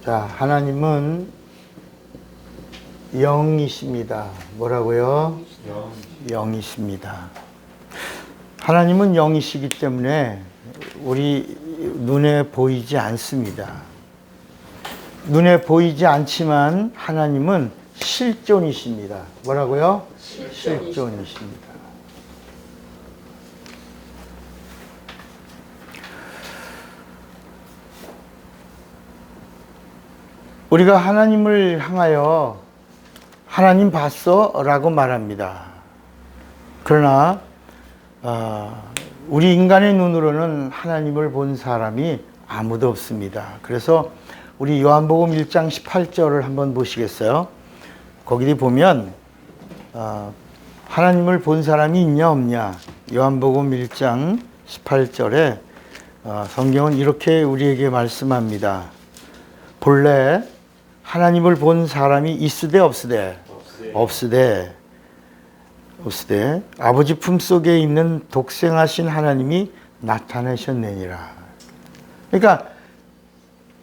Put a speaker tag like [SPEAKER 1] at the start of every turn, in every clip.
[SPEAKER 1] 자, 하나님은 영이십니다. 뭐라고요? 영이십니다. 하나님은 영이시기 때문에 우리 눈에 보이지 않습니다. 눈에 보이지 않지만 하나님은 실존이십니다. 뭐라고요? 실존이십니다. 우리가 하나님을 향하여 하나님 봤어? 라고 말합니다. 그러나 우리 인간의 눈으로는 하나님을 본 사람이 아무도 없습니다. 그래서 우리 요한복음 1장 18절을 한번 보시겠어요? 거기 보면 하나님을 본 사람이 있냐 없냐, 요한복음 1장 18절에 성경은 이렇게 우리에게 말씀합니다. 본래 하나님을 본 사람이 있으되 없으되 아버지 품속에 있는 독생하신 하나님이 나타내셨느니라. 그러니까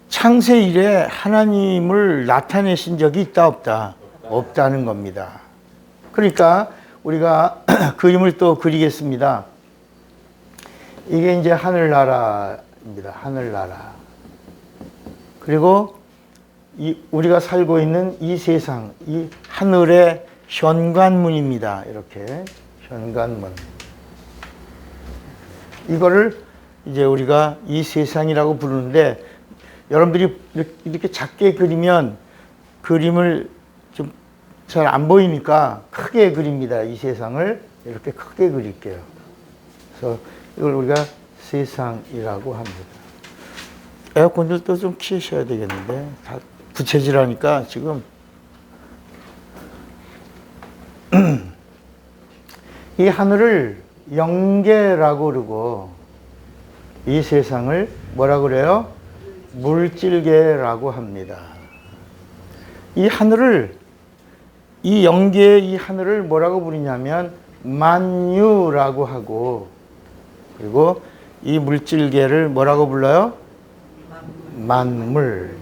[SPEAKER 1] 창세 이래 하나님을 나타내신 적이 있다 없다? 없다는 겁니다. 그러니까 우리가 그림을 또 그리겠습니다. 이게 이제 하늘나라입니다. 하늘나라. 그리고 우리가 살고 있는 이 세상, 이 하늘의 현관문입니다. 이렇게 현관문. 이거를 이제 우리가 이 세상이라고 부르는데, 여러분들이 이렇게 작게 그리면 그림을 좀 잘 안 보이니까 크게 그립니다. 이 세상을 이렇게 크게 그릴게요. 그래서 이걸 우리가 세상이라고 합니다. 에어컨들도 좀 키우셔야 되겠는데, 다 부채질하니까 지금. 이 하늘을 영계라고 그러고 이 세상을 뭐라고 그래요? 물질계라고 합니다. 이 하늘을, 이 영계의 이 하늘을 뭐라고 부르냐면 만유라고 하고, 그리고 이 물질계를 뭐라고 불러요? 만물.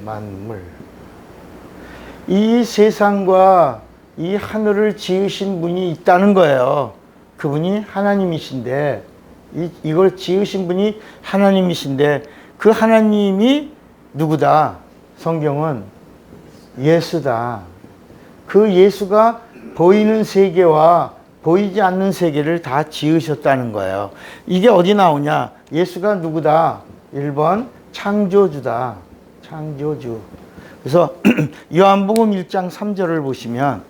[SPEAKER 1] 이 세상과 이 하늘을 지으신 분이 있다는 거예요. 그분이 하나님이신데, 이걸 지으신 분이 하나님이신데, 그 하나님이 누구다? 성경은 예수다. 그 예수가 보이는 세계와 보이지 않는 세계를 다 지으셨다는 거예요. 이게 어디 나오냐? 예수가 누구다? 1번 창조주다. 창조주. 그래서 요한복음 1장 3절을 보시면,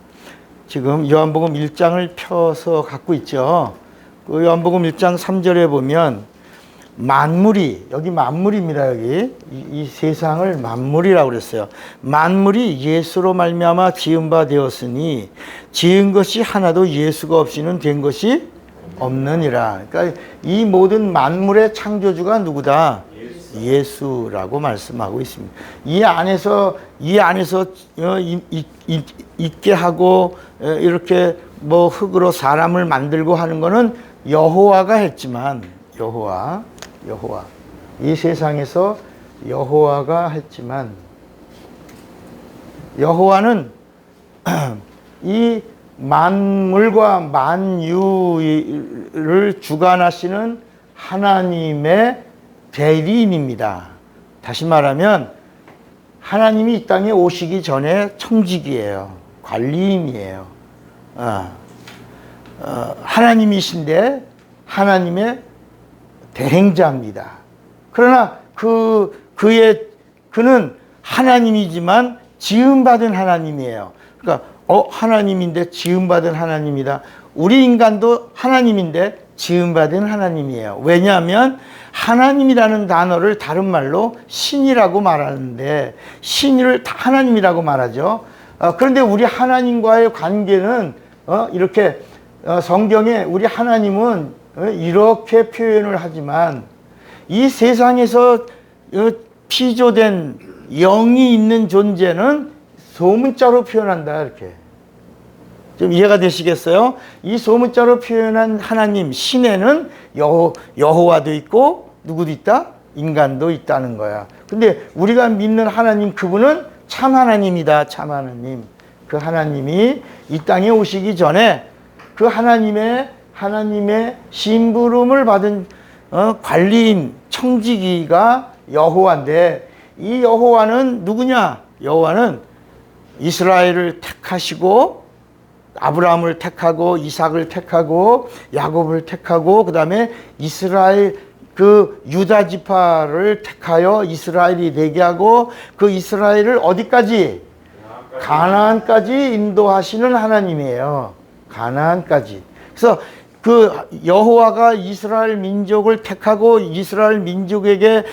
[SPEAKER 1] 지금 요한복음 1장을 펴서 갖고 있죠. 그 요한복음 1장 3절에 보면 만물이, 여기 만물입니다. 여기 이 세상을 만물이라고 그랬어요. 만물이 예수로 말미암아 지은 바 되었으니 지은 것이 하나도 예수가 없이는 된 것이 없느니라. 그러니까 이 모든 만물의 창조주가 누구다? 예수라고 말씀하고 있습니다. 이 안에서 있게 하고 이렇게 뭐 흙으로 사람을 만들고 하는 거는 여호와가 했지만, 여호와 이 세상에서 여호와가 했지만, 여호와는 이 만물과 만유를 주관하시는 하나님의 대리인입니다. 다시 말하면 하나님이 이 땅에 오시기 전에 청지기예요. 관리인이에요. 하나님이신데 하나님의 대행자입니다. 그러나 그는 하나님이지만 지음받은 하나님이에요. 그러니까 하나님인데 지음받은 하나님이다. 우리 인간도 하나님인데 지음받은 하나님이에요. 왜냐하면 하나님이라는 단어를 다른 말로 신이라고 말하는데, 신을 하나님이라고 말하죠. 그런데 우리 하나님과의 관계는 이렇게 성경에 우리 하나님은 이렇게 표현을 하지만, 이 세상에서 피조된 영이 있는 존재는 소문자로 표현한다. 이렇게 좀 이해가 되시겠어요? 이 소문자로 표현한 하나님, 신에는 여호와도 있고 누구도 있다? 인간도 있다는 거야. 근데 우리가 믿는 하나님, 그분은 참 하나님이다. 참 하나님. 그 하나님이 이 땅에 오시기 전에 그 하나님의 심부름을 받은 관리인 청지기가 여호와인데, 이 여호와는 누구냐? 여호와는 이스라엘을 택하시고 아브라함을 택하고 이삭을 택하고 야곱을 택하고 그 다음에 이스라엘 그 유다 지파를 택하여 이스라엘이 되게 하고 그 이스라엘을 어디까지? 가나안까지 인도하시는 하나님이에요. 가나안까지. 그래서 그 여호와가 이스라엘 민족을 택하고 이스라엘 민족에게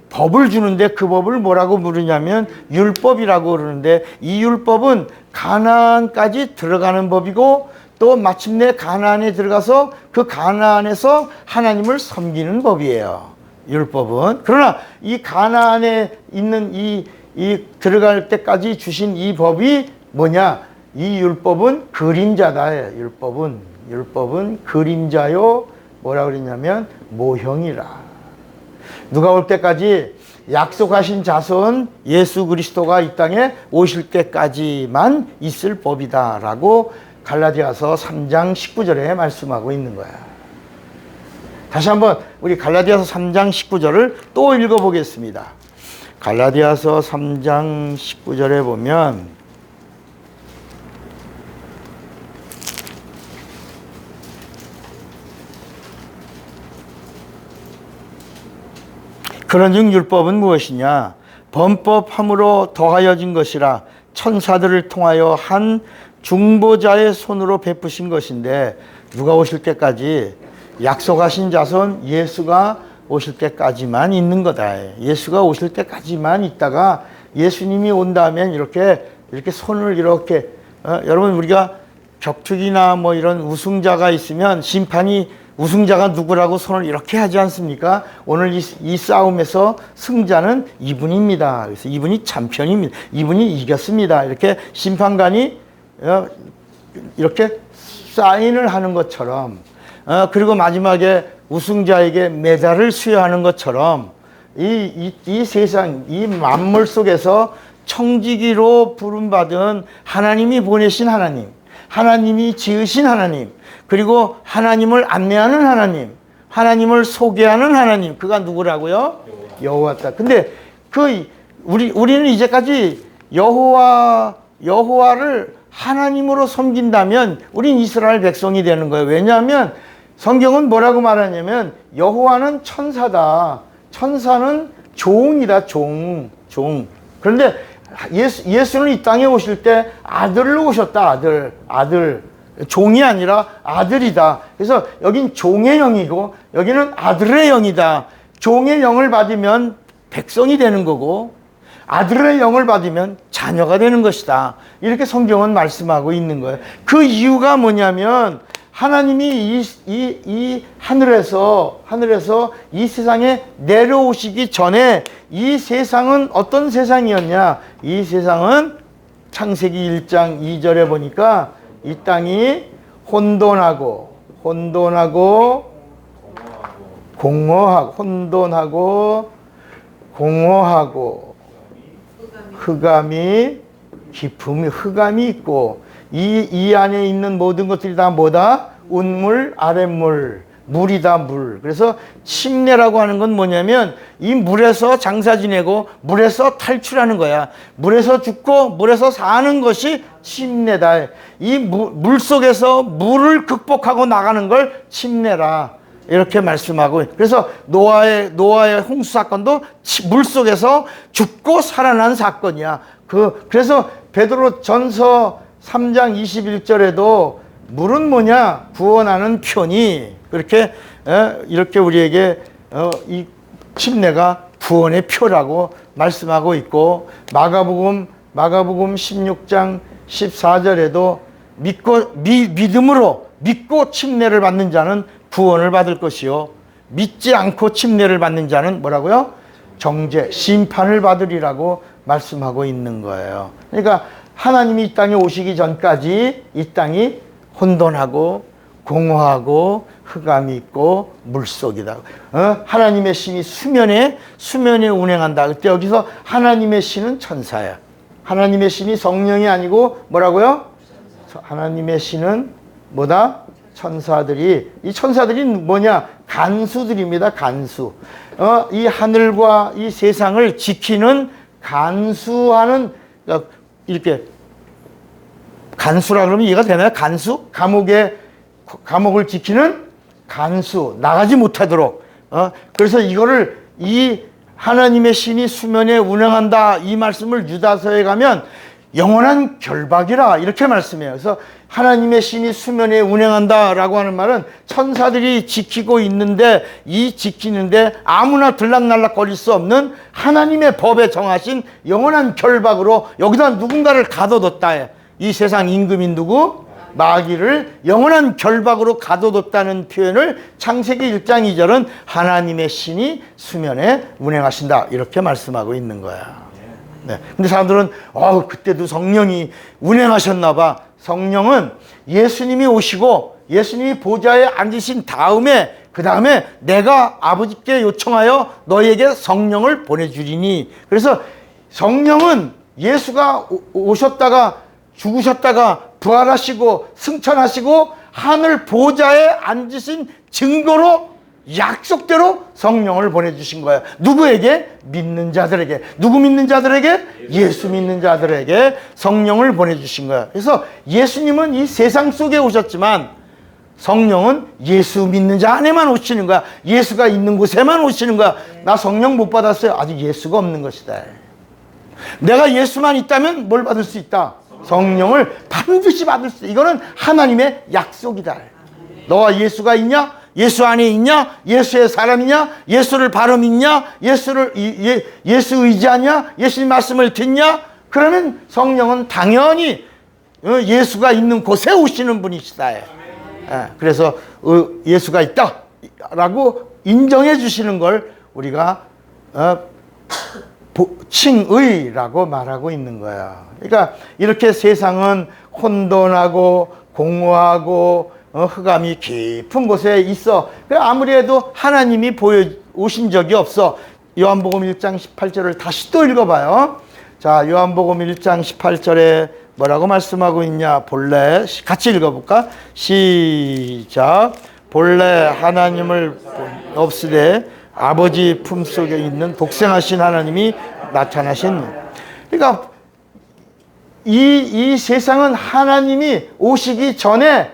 [SPEAKER 1] 법을 주는데, 그 법을 뭐라고 부르냐면 율법이라고 그러는데, 이 율법은 가나안까지 들어가는 법이고 또 마침내 가나안에 들어가서 그 가나안에서 하나님을 섬기는 법이에요. 율법은. 그러나 이 가나안에 있는 이 들어갈 때까지 주신 이 법이 뭐냐? 이 율법은 그림자다. 율법은 그림자요. 뭐라 그랬냐면 모형이라. 누가 올 때까지 약속하신 자손 예수 그리스도가 이 땅에 오실 때까지만 있을 법이다라고 갈라디아서 3장 19절에 말씀하고 있는 거야. 다시 한번 우리 갈라디아서 3장 19절을 또 읽어보겠습니다. 갈라디아서 3장 19절에 보면 그런즉 율법은 무엇이냐? 범법함으로 더하여진 것이라 천사들을 통하여 한 중보자의 손으로 베푸신 것인데, 누가 오실 때까지? 약속하신 자손 예수가 오실 때까지만 있는 거다. 예수가 오실 때까지만 있다가 예수님이 온다면 이렇게 손을 이렇게 여러분, 우리가 격투기나 뭐 이런 우승자가 있으면 심판이 우승자가 누구라고 손을 이렇게 하지 않습니까? 오늘 이 싸움에서 승자는 이분입니다. 그래서 이분이 챔피언입니다. 이분이 이겼습니다. 이렇게 심판관이 이렇게 사인을 하는 것처럼, 그리고 마지막에 우승자에게 메달을 수여하는 것처럼 이 세상, 이 만물 속에서 청지기로 부름받은 하나님이 보내신 하나님, 하나님이 지으신 하나님, 그리고 하나님을 안내하는 하나님, 하나님을 소개하는 하나님, 그가 누구라고요? 여호와다. 근데 우리는 이제까지 여호와를 하나님으로 섬긴다면 우린 이스라엘 백성이 되는 거예요. 왜냐하면 성경은 뭐라고 말하냐면 여호와는 천사다. 천사는 종이다. 종. 그런데 예수는 이 땅에 오실 때 아들로 오셨다. 아들. 종이 아니라 아들이다. 그래서 여긴 종의 영이고 여기는 아들의 영이다. 종의 영을 받으면 백성이 되는 거고 아들의 영을 받으면 자녀가 되는 것이다. 이렇게 성경은 말씀하고 있는 거예요. 그 이유가 뭐냐면 하나님이 이 하늘에서 이 세상에 내려오시기 전에 이 세상은 어떤 세상이었냐? 이 세상은 창세기 1장 2절에 보니까 이 땅이 혼돈하고 공허하고 흑암이 깊음이 흑암이 있고 이 안에 있는 모든 것들이 다 뭐다? 운물, 아랫물, 물이다, 물. 그래서 침례라고 하는 건 뭐냐면 이 물에서 장사 지내고 물에서 탈출하는 거야. 물에서 죽고 물에서 사는 것이 침례다. 이 물 속에서 물을 극복하고 나가는 걸 침례라. 이렇게 말씀하고, 그래서 노아의 홍수 사건도 물 속에서 죽고 살아난 사건이야. 그래서 베드로 전서 3장 21절에도 물은 뭐냐? 구원하는 표니. 이렇게 우리에게 이 침례가 구원의 표라고 말씀하고 있고, 마가복음 16장 14절에도 믿음으로 믿고 침례를 받는 자는 구원을 받을 것이요, 믿지 않고 침례를 받는 자는 뭐라고요? 정죄, 심판을 받으리라고 말씀하고 있는 거예요. 그러니까 하나님이 이 땅에 오시기 전까지 이 땅이 혼돈하고 공허하고 흑암이 있고 물속이다. 하나님의 신이 수면에 운행한다. 그때 여기서 하나님의 신은 천사야. 하나님의 신이 성령이 아니고 뭐라고요? 하나님의 신은 뭐다? 천사들이. 이 천사들이 뭐냐? 간수들입니다. 간수. 이 하늘과 이 세상을 지키는 간수하는, 이렇게 간수라 그러면 이해가 되나요? 간수? 감옥을 지키는 간수. 나가지 못하도록. 그래서 이거를 이 하나님의 신이 수면에 운행한다, 이 말씀을 유다서에 가면 영원한 결박이라 이렇게 말씀해요. 그래서 하나님의 신이 수면에 운행한다라고 하는 말은 천사들이 지키고 있는데, 이 지키는데 아무나 들락날락 거릴 수 없는 하나님의 법에 정하신 영원한 결박으로 여기다 누군가를 가둬뒀다. 이 세상 임금인 누구? 마귀를 영원한 결박으로 가둬뒀다는 표현을 창세기 1장 2절은 하나님의 신이 수면에 운행하신다, 이렇게 말씀하고 있는 거야. 네. 근데 사람들은 그때도 성령이 운행하셨나 봐. 성령은 예수님이 오시고 예수님이 보좌에 앉으신 다음에, 그 다음에 내가 아버지께 요청하여 너희에게 성령을 보내주리니. 그래서 성령은 예수가 오셨다가 죽으셨다가 부활하시고 승천하시고 하늘 보좌에 앉으신 증거로 약속대로 성령을 보내주신 거예요. 누구에게? 믿는 자들에게. 누구 믿는 자들에게? 예수 믿는 자들에게 성령을 보내주신 거예요. 그래서 예수님은 이 세상 속에 오셨지만 성령은 예수 믿는 자 안에만 오시는 거야. 예수가 있는 곳에만 오시는 거야. 나 성령 못 받았어요. 아직 예수가 없는 것이다. 내가 예수만 있다면 뭘 받을 수 있다? 성령을 반드시 받을 수 있다. 이거는 하나님의 약속이다. 너와 예수가 있냐? 예수 안에 있냐? 예수의 사람이냐? 예수를 바로 믿냐? 예수 의지하냐? 예수님 말씀을 듣냐? 그러면 성령은 당연히 예수가 있는 곳에 오시는 분이시다. 그래서 예수가 있다라고 인정해 주시는 걸 우리가 칭의라고 말하고 있는 거야. 그러니까 이렇게 세상은 혼돈하고 공허하고 흑암이 깊은 곳에 있어. 아무리 해도 하나님이 오신 적이 없어. 요한복음 1장 18절을 다시 또 읽어봐요. 자, 요한복음 1장 18절에 뭐라고 말씀하고 있냐? 본래 같이 읽어볼까? 시작. 본래 하나님을 없으되 아버지 품속에 있는 독생하신 하나님이 나타나신. 그러니까 이 세상은 하나님이 오시기 전에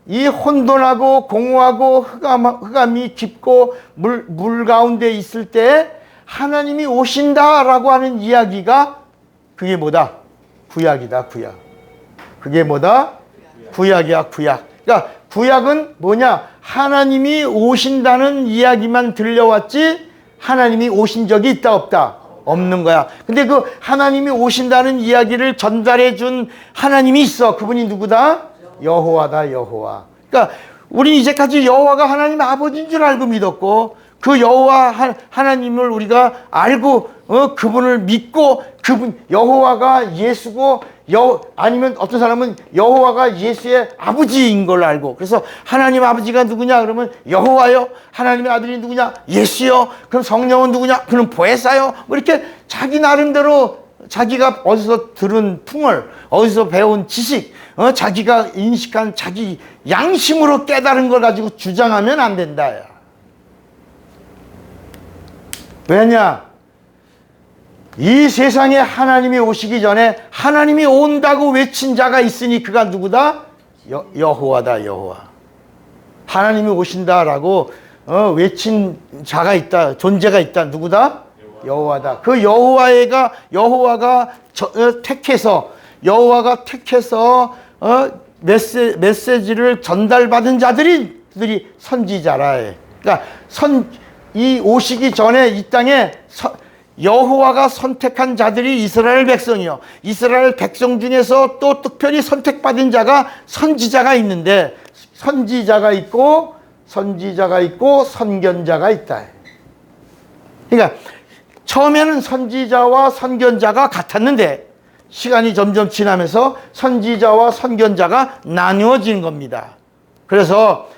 [SPEAKER 1] 이 혼돈하고 공허하고 흑암이 깊고 물 가운데 있을 때 하나님이 오신다라고 하는 이야기가 그게 뭐다? 구약이다, 구약. 그게 뭐다? 구약이야, 구약. 그러니까 구약은 뭐냐? 하나님이 오신다는 이야기만 들려왔지 하나님이 오신 적이 있다, 없다? 없는 거야. 근데 그 하나님이 오신다는 이야기를 전달해 준 하나님이 있어. 그분이 누구다? 여호와다, 여호와. 그러니까 우리는 이제까지 여호와가 하나님 아버지인 줄 알고 믿었고, 그 여호와 하나님을 우리가 알고 그분을 믿고, 그분 여호와가 예수고, 아니면 어떤 사람은 여호와가 예수의 아버지인 걸 알고, 그래서 하나님 아버지가 누구냐 그러면 여호와요. 하나님의 아들이 누구냐? 예수요. 그럼 성령은 누구냐? 그럼 보혜사요. 뭐 이렇게 자기 나름대로 자기가 어디서 들은 풍월, 어디서 배운 지식, 자기가 인식한 자기 양심으로 깨달은 걸 가지고 주장하면 안 된다. 왜냐? 이 세상에 하나님이 오시기 전에 하나님이 온다고 외친 자가 있으니 그가 누구다? 여호와다, 여호와. 하나님이 오신다라고 외친 자가 있다, 존재가 있다. 누구다? 여호와다. 그 여호와가 택해서, 여호와가 택해서 메시지를 전달받은 자들이 선지자라. 그러니까 이 오시기 전에 이 땅에 여호와가 선택한 자들이 이스라엘 백성이요. 이스라엘 백성 중에서 또 특별히 선택받은 자가 선지자가 있는데, 선지자가 있고 선견자가 있다. 그러니까 처음에는 선지자와 선견자가 같았는데 시간이 점점 지나면서 선지자와 선견자가 나누어진 겁니다. 그래서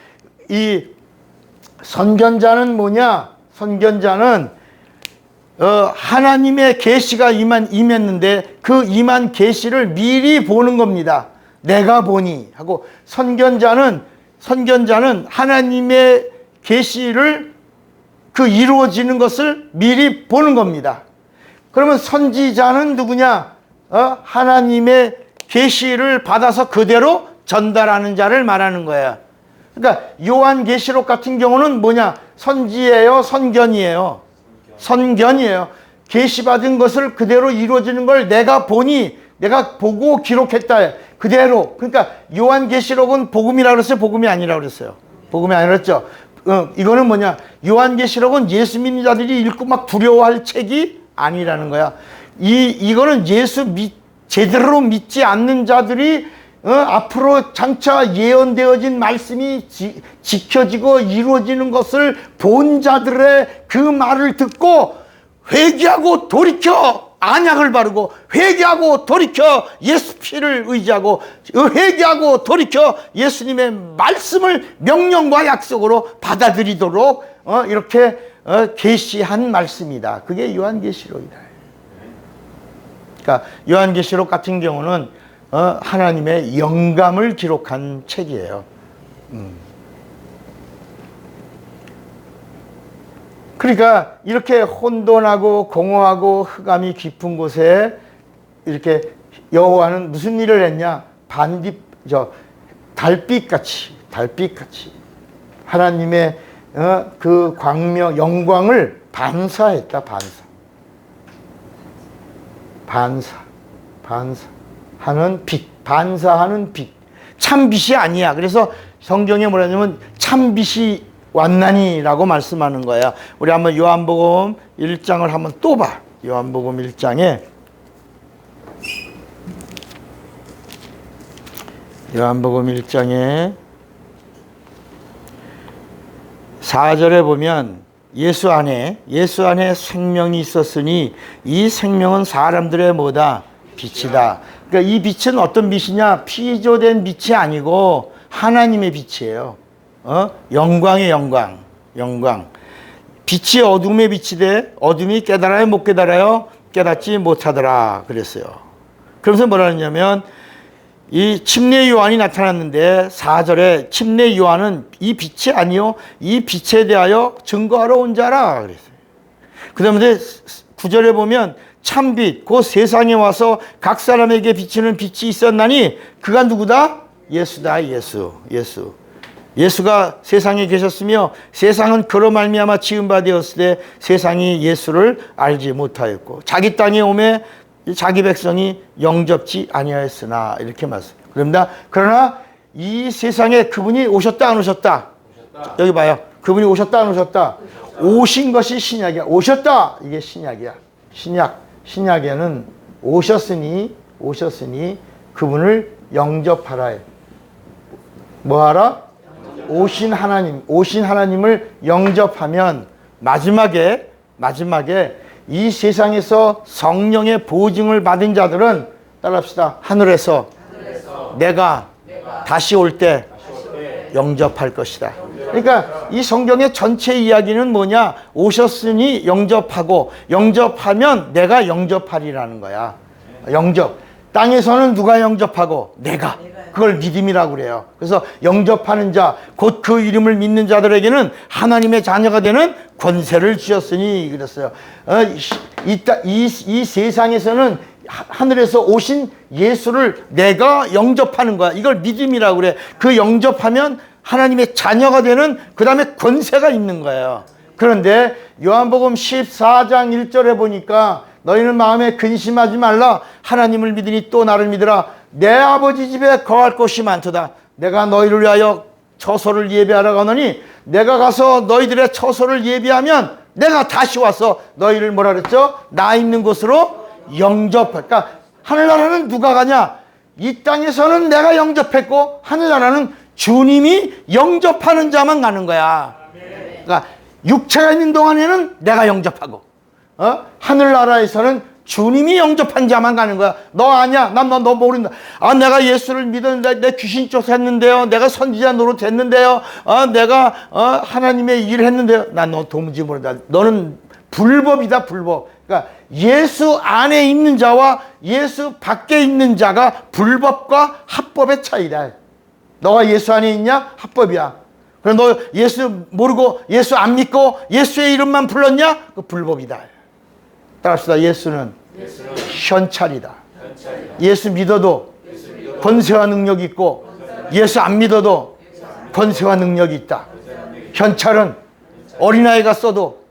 [SPEAKER 1] 이 선견자는 뭐냐? 선견자는 하나님의 계시가 임했는데 그 임한 계시를 미리 보는 겁니다. 내가 보니 하고, 선견자는 하나님의 계시를 그 이루어지는 것을 미리 보는 겁니다. 그러면 선지자는 누구냐? 하나님의 계시를 받아서 그대로 전달하는 자를 말하는 거예요. 그러니까 요한계시록 같은 경우는 뭐냐? 선지예요, 선견이에요? 선견이에요. 계시받은 것을 그대로 이루어지는 걸 내가 보니, 내가 보고 기록했다. 그대로. 그러니까 요한계시록은 복음이라고 그랬어요? 복음이 아니라고 그랬어요? 복음이 아니라 그랬죠? 이거는 뭐냐? 요한계시록은 예수 믿는 자들이 읽고 막 두려워할 책이 아니라는 거야. 이거는 제대로 믿지 않는 자들이 앞으로 장차 예언되어진 말씀이 지켜지고 이루어지는 것을 본 자들의 그 말을 듣고 회개하고 돌이켜 안약을 바르고, 회개하고 돌이켜 예수 피를 의지하고, 회개하고 돌이켜 예수님의 말씀을 명령과 약속으로 받아들이도록 이렇게 계시한 말씀이다. 그게 요한계시록이다. 그러니까 요한계시록 같은 경우는 하나님의 영감을 기록한 책이에요. 그러니까 이렇게 혼돈하고 공허하고 흑암이 깊은 곳에 이렇게 여호와는 무슨 일을 했냐? 달빛같이 하나님의 그 광명, 영광을 반사했다. 반사하는 빛, 반사하는 빛. 참 빛이 아니야. 그래서 성경에 뭐라 하냐면 참 빛이 왔나니라고 말씀하는 거야. 우리 한번 요한복음 1장을 한번 또 봐. 요한복음 1장에 요한복음 1장에 4절에 보면 예수 안에 생명이 있었으니 이 생명은 사람들의 뭐다? 빛이다. 그러니까 이 빛은 어떤 빛이냐? 피조된 빛이 아니고 하나님의 빛이에요. 영광의 영광. 빛이 어둠의 빛이 돼. 어둠이 깨달아요, 못 깨달아요? 깨닫지 못하더라 그랬어요. 그러면서 뭐라 하냐면 이 침례 요한이 나타났는데 4절에 침례 요한은 이 빛이 아니요 이 빛에 대하여 증거하러 온 자라 그랬어요. 그 다음에 9절에 보면 참빛 곧 세상에 와서 각 사람에게 비치는 빛이 있었나니 그가 누구다? 예수다. 예수가 세상에 계셨으며 세상은 그로 말미암아 지은 바 되었을 때 세상이 예수를 알지 못하였고 자기 땅에 오매 자기 백성이 영접지 아니하였으나 이렇게 말씀합니다. 그럽니다. 그러나 이 세상에 그분이 오셨다 안 오셨다? 여기 봐요. 그분이 오셨다 안 오셨다? 오신 것이 신약이야. 오셨다 이게 신약이야. 신약에는 오셨으니 그분을 영접하라. 뭐하라? 오신 하나님을 영접하면 마지막에 이 세상에서 성령의 보증을 받은 자들은 따라합시다. 하늘에서 내가 다시 올 때 영접할 것이다. 그러니까 이 성경의 전체 이야기는 뭐냐? 오셨으니 영접하고 영접하면 내가 영접하리라는 거야. 영접. 땅에서는 누가 영접하고? 내가. 그걸 믿음이라고 그래요. 그래서 영접하는 자, 곧 그 이름을 믿는 자들에게는 하나님의 자녀가 되는 권세를 주셨으니 그랬어요. 이 세상에서는 하늘에서 오신 예수를 내가 영접하는 거야. 이걸 믿음이라고 그래. 그 영접하면 하나님의 자녀가 되는 그 다음에 권세가 있는 거예요. 그런데 요한복음 14장 1절에 보니까 너희는 마음에 근심하지 말라. 하나님을 믿으니 또 나를 믿으라. 내 아버지 집에 거할 곳이 많도다. 내가 너희를 위하여 처소를 예비하러 가노니 내가 가서 너희들의 처소를 예비하면 내가 다시 와서 너희를 뭐라 그랬죠? 나 있는 곳으로 영접할. 그러니까 하늘나라는 누가 가냐? 이 땅에서는 내가 영접했고 하늘나라는 주님이 영접하는 자만 가는 거야. 그러니까 육체가 있는 동안에는 내가 영접하고 하늘나라에서는 주님이 영접한 자만 가는 거야. 너 아니야. 난 너 모른다. 아, 내가 예수를 믿었는데, 내 귀신 쫓았는데요. 내가 선지자 노릇 했는데요. 내가 하나님의 일을 했는데요. 난 너 도무지 모른다. 너는 불법이다, 불법. 그러니까 예수 안에 있는 자와 예수 밖에 있는 자가 불법과 합법의 차이다. 너가 예수 안에 있냐? 합법이야. 그럼 너 예수 모르고 예수 안 믿고 예수의 이름만 불렀냐? 그 불법이다. 따라합시다. 예수는 현찰이다. 예수 믿어도 권세와 능력이 있고 예수 안 믿어도 권세와 능력이 있다. 현찰은 어린아이가 써도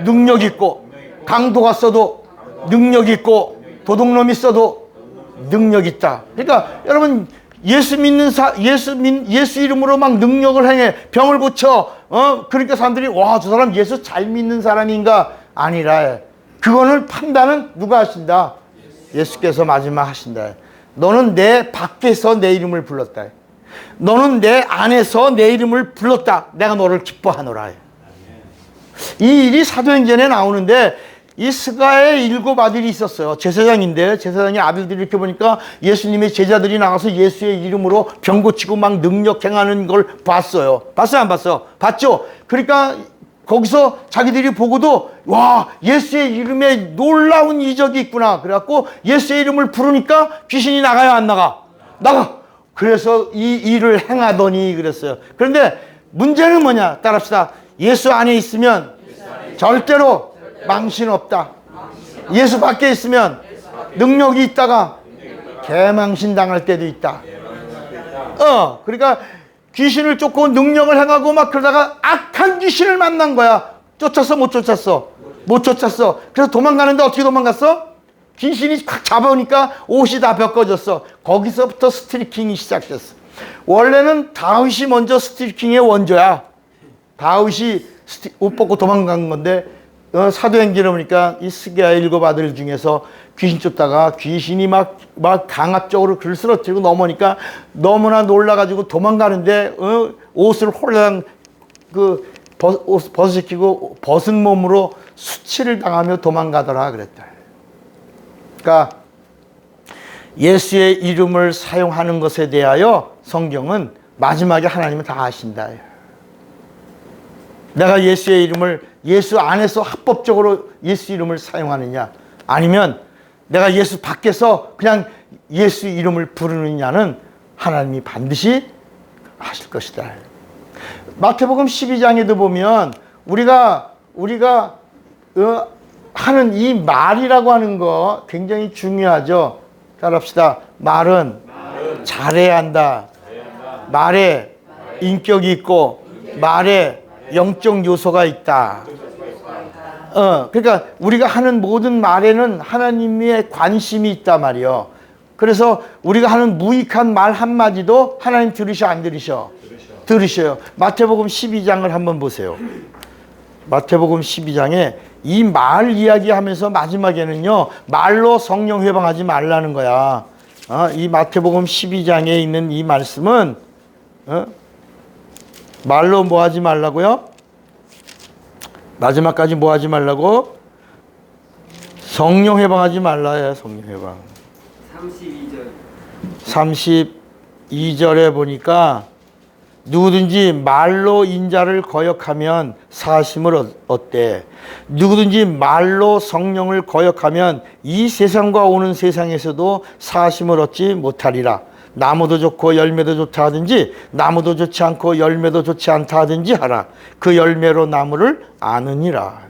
[SPEAKER 1] 능력 있고 강도가 써도 능력 있고 도둑놈이 써도 능력 있다. 그러니까 여러분 예수 믿는 예수 이름으로 막 능력을 행해 병을 고쳐 그러니까 사람들이 와, 저 사람 예수 잘 믿는 사람인가? 아니라 그거는 판단은 누가 하신다? 예수께서 마지막 하신다. 너는 내 밖에서 내 이름을 불렀다. 너는 내 안에서 내 이름을 불렀다. 내가 너를 기뻐하노라. 이 일이 사도행전에 나오는데 이 스가의 7 아들이 있었어요. 제사장인데 제사장의 아들들이 이렇게 보니까 예수님의 제자들이 나가서 예수의 이름으로 병 고치고 막 능력 행하는 걸 봤어요. 봤어요, 안 봤어? 봤죠? 그러니까 거기서 자기들이 보고도 와, 예수의 이름에 놀라운 이적이 있구나. 그래갖고 예수의 이름을 부르니까 귀신이 나가요, 안 나가? 나가. 그래서 이 일을 행하더니 그랬어요. 그런데 문제는 뭐냐? 따라합시다. 예수 안에 있으면 절대로 망신 없다. 예수 밖에 있으면 능력이 있다가 개망신 당할 때도 있다. 그러니까 귀신을 쫓고 능력을 행하고 막 그러다가 악한 귀신을 만난 거야. 쫓았어, 못 쫓았어? 못 쫓았어. 그래서 도망가는데 어떻게 도망갔어? 귀신이 확 잡아오니까 옷이 다 벗겨졌어. 거기서부터 스트리킹이 시작됐어. 원래는 다윗이 먼저 스트리킹의 원조야. 다윗이 옷 벗고 도망간 건데 사도행전에 보니까 이 스가의 7 아들 중에서 귀신 쫓다가 귀신이 막 강압적으로 그를 쓰러뜨리고 넘으니까 너무나 놀라가지고 도망가는데 옷을 홀랑 옷 벗으시키고 벗은 몸으로 수치를 당하며 도망가더라 그랬다. 그러니까 예수의 이름을 사용하는 것에 대하여 성경은 마지막에 하나님은 다 아신다. 내가 예수의 이름을 예수 안에서 합법적으로 예수 이름을 사용하느냐 아니면 내가 예수 밖에서 그냥 예수 이름을 부르느냐는 하나님이 반드시 하실 것이다. 마태복음 12장에도 보면 우리가 하는 이 말이라고 하는 거 굉장히 중요하죠. 따라합시다. 말은 잘해야 한다. 말에 인격이 있고 말에 영적 요소가 있다. 그러니까 우리가 하는 모든 말에는 하나님의 관심이 있단 말이요. 그래서 우리가 하는 무익한 말 한마디도 하나님 들으셔, 안 들으셔? 들으셔요. 마태복음 12장을 한번 보세요. 마태복음 12장에 이 말 이야기하면서 마지막에는요, 말로 성령 회방하지 말라는 거야. 이 마태복음 12장에 있는 이 말씀은 말로 뭐 하지 말라고요? 마지막까지 뭐 하지 말라고? 성령 회방하지 말라요. 성령 회방. 32절에 보니까 누구든지 말로 인자를 거역하면 사심을 얻대. 누구든지 말로 성령을 거역하면 이 세상과 오는 세상에서도 사심을 얻지 못하리라. 나무도 좋고 열매도 좋다 하든지 나무도 좋지 않고 열매도 좋지 않다 하든지 하라. 그 열매로 나무를 아느니라.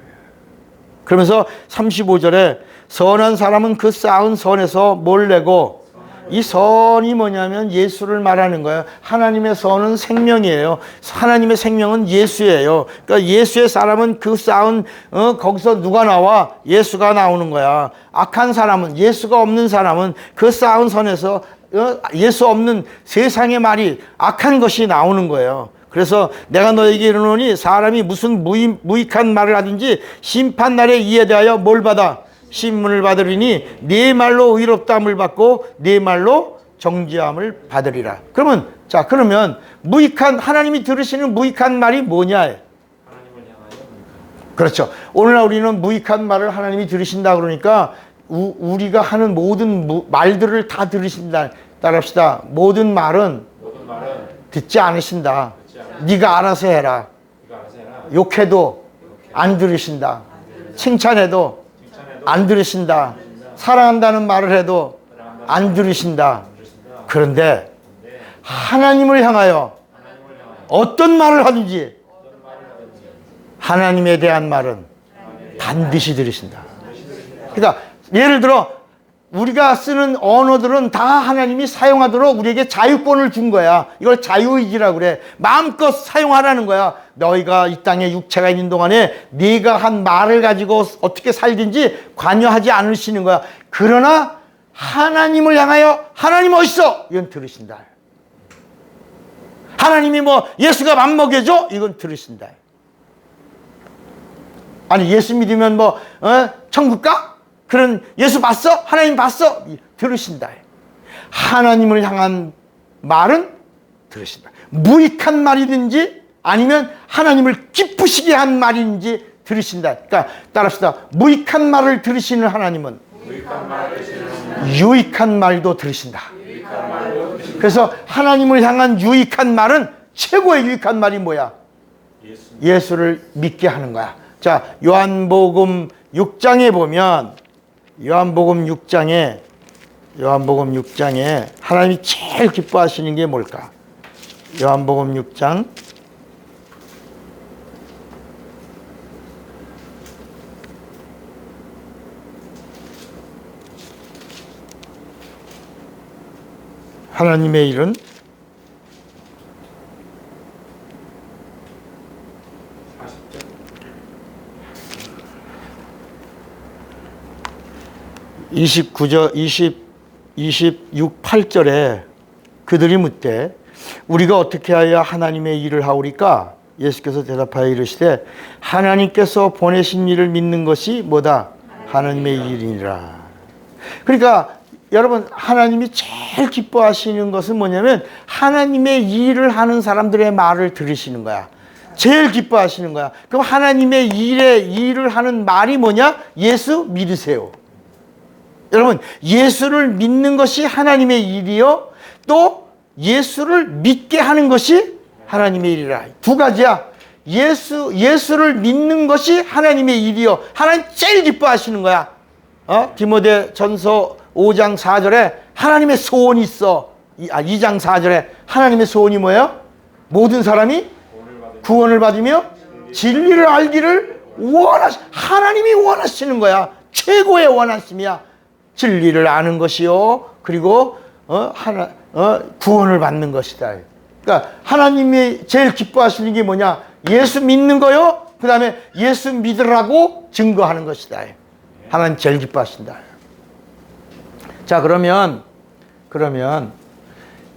[SPEAKER 1] 그러면서 35절에 선한 사람은 그 쌓은 선에서 뭘 내고, 이 선이 뭐냐면 예수를 말하는 거예요. 하나님의 선은 생명이에요. 하나님의 생명은 예수예요. 그러니까 예수의 사람은 그 쌓은 거기서 누가 나와? 예수가 나오는 거야. 악한 사람은, 예수가 없는 사람은 그 쌓은 선에서 예수 없는 세상의 말이, 악한 것이 나오는 거예요. 그래서 내가 너에게 이르노니 사람이 무슨 무익한 말을 하든지 심판날에 이에 대하여 뭘 받아? 신문을 받으리니 네 말로 의롭다함을 받고 네 말로 정죄함을 받으리라. 그러면 무익한, 하나님이 들으시는 무익한 말이 뭐냐? 하나님을 향하여. 그렇죠. 오늘날 우리는 무익한 말을 하나님이 들으신다 그러니까 우리가 하는 모든 말들을 다 들으신다. 따라합시다. 모든 말은 듣지 않으신다. 네가 알아서 해라. 욕해도 안 들으신다. 칭찬해도 안 들으신다. 사랑한다는 말을 해도 안 들으신다. 그런데 하나님을 향하여 어떤 말을 하든지 하나님에 대한 말은 반드시 들으신다. 그러니까 예를 들어 우리가 쓰는 언어들은 다 하나님이 사용하도록 우리에게 자유권을 준 거야. 이걸 자유의지라고 그래. 마음껏 사용하라는 거야. 너희가 이 땅에 육체가 있는 동안에 네가 한 말을 가지고 어떻게 살든지 관여하지 않으시는 거야. 그러나 하나님을 향하여 하나님 어딨어? 이건 들으신다. 하나님이 뭐 예수가 밥 먹여줘? 이건 들으신다. 아니 예수 믿으면 뭐 천국 가? 그런 예수 봤어? 하나님 봤어? 들으신다. 하나님을 향한 말은 들으신다. 무익한 말이든지 아니면 하나님을 기쁘시게 한 말인지 들으신다. 그러니까 따라합시다. 무익한 말을 들으시는 하나님은 유익한 말도 들으신다. 그래서 하나님을 향한 유익한 말은 최고의 유익한 말이 뭐야? 예수를 믿게 하는 거야. 자, 요한복음 6장에 보면 요한복음 6장에 하나님이 제일 기뻐하시는 게 뭘까? 요한복음 6장 '하나님의 일은 (29절) 26, 8절에 그들이 묻되 우리가 어떻게 하여 하나님의 일을 하오리까? 예수께서 대답하여 이르시되 하나님께서 보내신 일을 믿는 것이 뭐다? 하나님의 일이니라. 그러니까 여러분, 하나님이 제일 기뻐하시는 것은 뭐냐면 하나님의 일을 하는 사람들의 말을 들으시는 거야. 제일 기뻐하시는 거야. 그럼 하나님의 일을 하는 말이 뭐냐? 예수 믿으세요. 여러분, 예수를 믿는 것이 하나님의 일이요, 또 예수를 믿게 하는 것이 하나님의 일이라. 두 가지야. 예수를 믿는 것이 하나님의 일이요, 하나님 제일 기뻐하시는 거야. 디모데 전서 5장 4절에 하나님의 소원이 있어. 2장 4절에 하나님의 소원이 뭐예요? 모든 사람이 구원을 받으며 진리를 알기를 하나님이 원하시는 거야. 최고의 원하심이야. 진리를 아는 것이요, 그리고 구원을 받는 것이다. 그러니까 하나님이 제일 기뻐하시는 게 뭐냐? 예수 믿는 거요, 그 다음에 예수 믿으라고 증거하는 것이다. 하나님 제일 기뻐하신다. 자, 그러면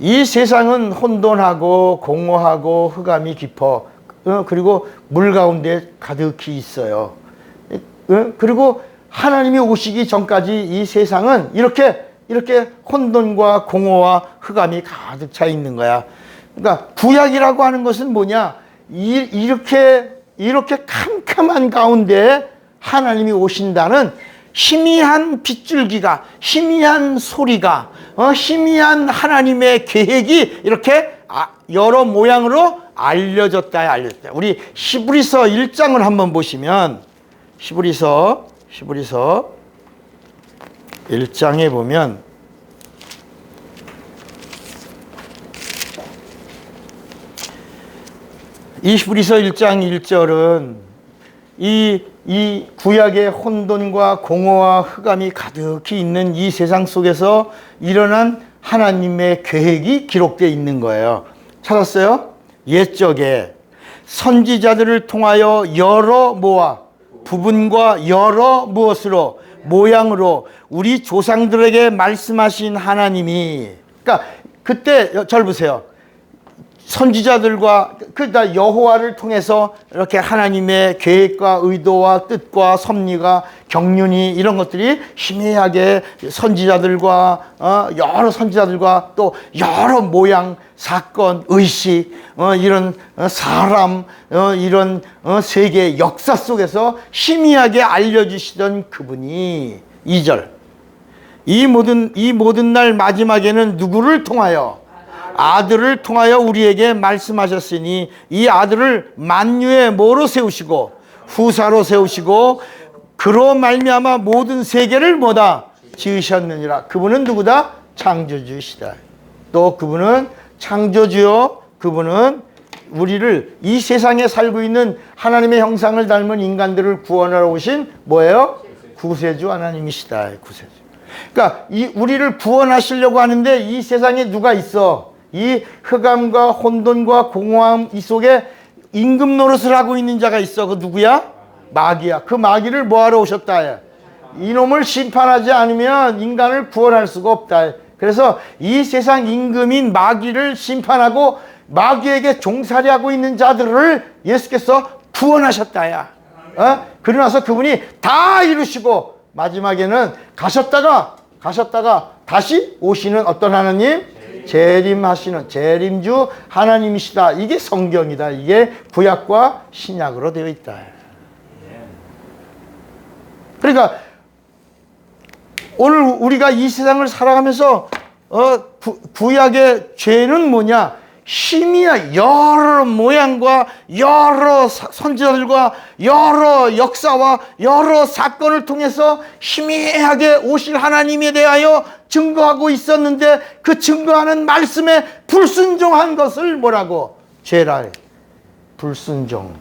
[SPEAKER 1] 이 세상은 혼돈하고 공허하고 흑암이 깊어. 그리고 물 가운데 가득히 있어요. 그리고 하나님이 오시기 전까지 이 세상은 이렇게 혼돈과 공허와 흑암이 가득 차 있는 거야. 그러니까 구약이라고 하는 것은 뭐냐? 이렇게 캄캄한 가운데 하나님이 오신다는 희미한 빗줄기가, 희미한 소리가, 희미한 하나님의 계획이 이렇게 여러 모양으로 알려졌다. 우리 히브리서 1장을 한번 보시면, 히브리서 1장에 보면 이 히브리서 1장 1절은 이 구약의 혼돈과 공허와 흑암이 가득히 있는 이 세상 속에서 일어난 하나님의 계획이 기록되어 있는 거예요. 찾았어요? 옛적에 선지자들을 통하여 여러 부분과 여러 무엇으로 모양으로 우리 조상들에게 말씀하신 하나님이, 그러니까 그때 절 보세요. 선지자들과 그러니까 여호와를 통해서 이렇게 하나님의 계획과 의도와 뜻과 섭리가 경륜이 이런 것들이 희미하게 선지자들과 여러 선지자들과 또 여러 모양 사건 의식 이런 사람 이런 세계 역사 속에서 희미하게 알려주시던 그분이 2절 이 모든 날 마지막에는 누구를 통하여? 아들을 통하여 우리에게 말씀하셨으니 이 아들을 만유의 뭐로 세우시고 후사로 세우시고 그로 말미암아 모든 세계를 뭐다? 지으셨느니라. 그분은 누구다? 창조주시다. 또 그분은 창조주요. 그분은 우리를 이 세상에 살고 있는 하나님의 형상을 닮은 인간들을 구원하러 오신 뭐예요? 구세주 하나님이시다. 구세주. 그러니까 우리를 구원하시려고 하는데 이 세상에 누가 있어? 이 흑암과 혼돈과 공허함 이 속에 임금 노릇을 하고 있는 자가 있어. 그 누구야? 마귀야. 그 마귀를 뭐하러 오셨다? 이놈을 심판하지 않으면 인간을 구원할 수가 없다. 그래서 이 세상 임금인 마귀를 심판하고 마귀에게 종살이하고 있는 자들을 예수께서 구원하셨다야. 그러나서 그분이 다 이루시고 마지막에는 가셨다가 다시 오시는 어떤 하나님? 재림하시는 재림주 하나님이시다. 이게 성경이다. 이게 구약과 신약으로 되어 있다. 그러니까 오늘 우리가 이 세상을 살아가면서 구약의 죄는 뭐냐? 힘이야. 여러 모양과 여러 선지자들과 여러 역사와 여러 사건을 통해서 희미하게 오실 하나님에 대하여 증거하고 있었는데 그 증거하는 말씀에 불순종한 것을 뭐라고? 죄라. 불순종.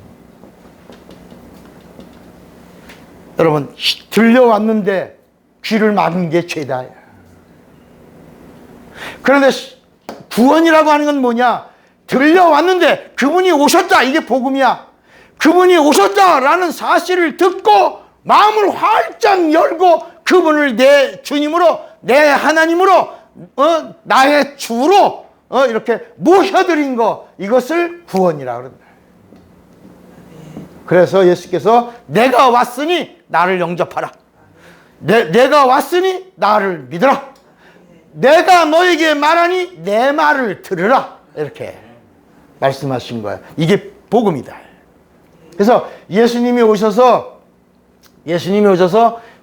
[SPEAKER 1] 여러분, 들려왔는데 귀를 막은 게 죄다. 그런데 구원이라고 하는 건 뭐냐? 들려왔는데 그분이 오셨다. 이게 복음이야. 그분이 오셨다라는 사실을 듣고 마음을 활짝 열고 그분을 내 주님으로, 내 하나님으로, 나의 주로 이렇게 모셔드린 거, 이것을 구원이라고 그런다. 그래서 예수께서 내가 왔으니 나를 영접하라. 내가 왔으니 나를 믿으라. 내가 너에게 말하니 내 말을 들으라. 이렇게 말씀하신 거예요. 이게 복음이다. 그래서 예수님이 오셔서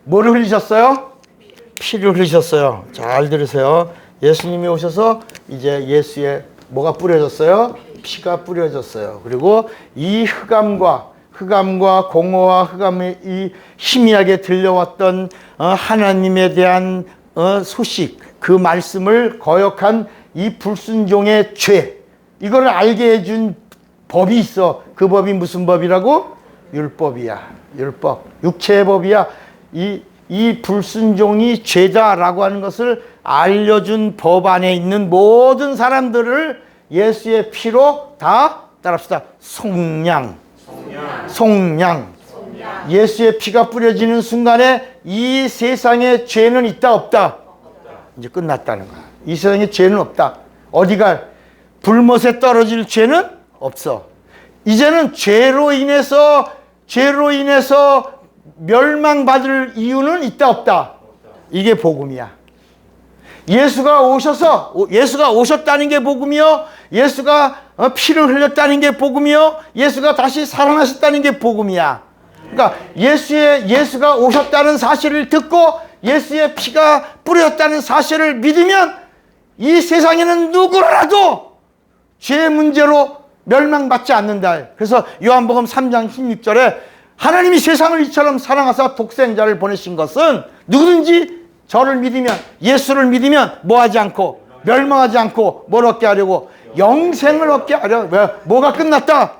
[SPEAKER 1] 뭐를 흘리셨어요? 피를 흘리셨어요. 잘 들으세요. 예수님이 오셔서 이제 예수의 뭐가 뿌려졌어요? 피가 뿌려졌어요. 그리고 이 흑암과 공허와 흑암의 이 희미하게 들려왔던 하나님에 대한 소식, 그 말씀을 거역한 이 불순종의 죄, 이거를 알게 해준 법이 있어. 그 법이 무슨 법이라고? 율법이야. 율법. 육체의 법이야. 이 불순종이 죄다라고 하는 것을 알려준 법 안에 있는 모든 사람들을 예수의 피로 다 따라합시다. 속량. 예수의 피가 뿌려지는 순간에 이 세상에 죄는 있다 없다? 이제 끝났다는 거야. 이 세상에 죄는 없다. 어디가 불못에 떨어질 죄는 없어. 이제는 죄로 인해서 멸망받을 이유는 있다 없다? 이게 복음이야. 예수가 오셨다는 게 복음이요. 예수가 피를 흘렸다는 게 복음이요. 예수가 다시 살아나셨다는 게 복음이야. 그러니까 예수가 오셨다는 사실을 듣고 예수의 피가 뿌렸다는 사실을 믿으면 이 세상에는 누구라도 죄 문제로 멸망받지 않는다. 그래서 요한복음 3장 16절에 하나님이 세상을 이처럼 사랑하사 독생자를 보내신 것은 누구든지 저를 믿으면, 예수를 믿으면 뭐하지 않고, 멸망하지 않고 뭘 얻게 하려고? 영생을 얻게 하려. 왜? 뭐가 끝났다?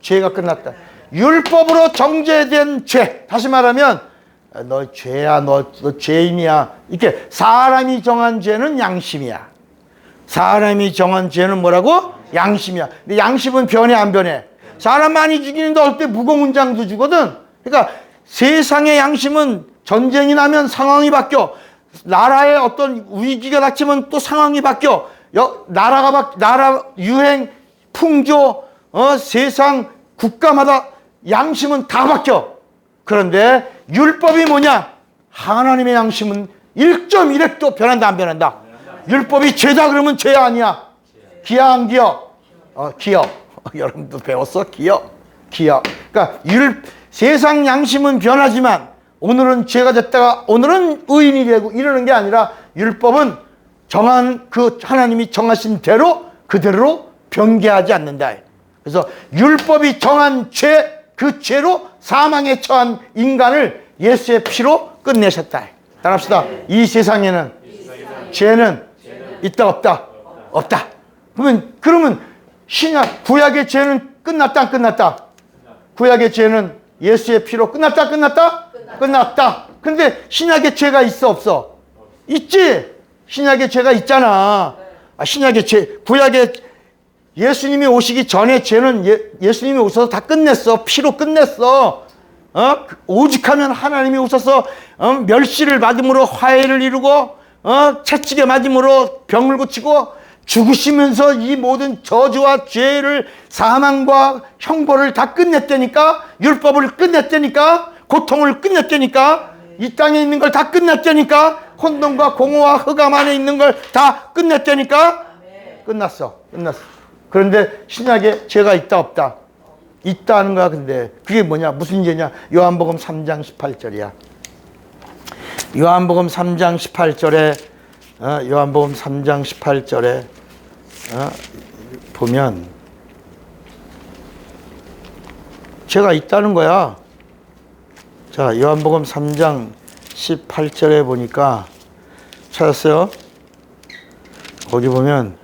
[SPEAKER 1] 죄가 끝났다. 율법으로 정죄된 죄. 다시 말하면 너 죄야, 너 죄인이야. 이렇게 사람이 정한 죄는 양심이야. 사람이 정한 죄는 뭐라고? 양심이야. 근데 양심은 변해 안 변해? 사람 많이 죽이는데 어떨 때 무거운 장도 주거든. 그러니까 세상의 양심은 전쟁이 나면 상황이 바뀌어. 나라에 어떤 위기가 닥치면 또 상황이 바뀌어. 나라 유행, 풍조, 세상, 국가마다 양심은 다 바뀌어. 그런데 율법이 뭐냐? 하나님의 양심은 1.1획도 변한다 안 변한다? 율법이 죄다 그러면 죄 아니야. 기여 안 기여? 기여. 여러분도 배웠어? 기여. 그러니까 세상 양심은 변하지만 오늘은 죄가 됐다가 오늘은 의인이 되고 이러는 게 아니라 율법은 정한 그 하나님이 정하신 대로 그대로 변개하지 않는다. 그래서 율법이 정한 죄, 그 죄로 사망에 처한 인간을 예수의 피로 끝내셨다. 따라합시다. 이 세상에는 죄는 있다 없다? 없다. 그러면 신약 구약의 죄는 끝났다 안 끝났다? 구약의 죄는 예수의 피로 끝났다 끝났다? 끝났다. 근데 신약의 죄가 있어 없어? 있지. 신약의 죄가 있잖아. 신약의 죄, 구약의 예수님이 오시기 전에 죄는 예수님이 오셔서 다 끝냈어. 피로 끝냈어. 오직하면 하나님이 오셔서 멸시를 받음으로 화해를 이루고 채찍에 맞음으로 병을 고치고 죽으시면서 이 모든 저주와 죄를 사망과 형벌을 다 끝냈다니까. 율법을 끝냈다니까. 고통을 끝냈다니까. 이 땅에 있는 걸 다 끝냈다니까. 혼돈과 공허와 흑암 안에 있는 걸 다 끝냈다니까. 끝났어. 그런데 신약에 죄가 있다 없다? 있다는 거야. 근데 그게 뭐냐? 무슨 죄냐? 요한복음 3장 18절이야. 요한복음 3장 18절에 요한복음 3장 18절에 보면 죄가 있다는 거야. 자, 요한복음 3장 18절에 보니까 찾았어요? 거기 보면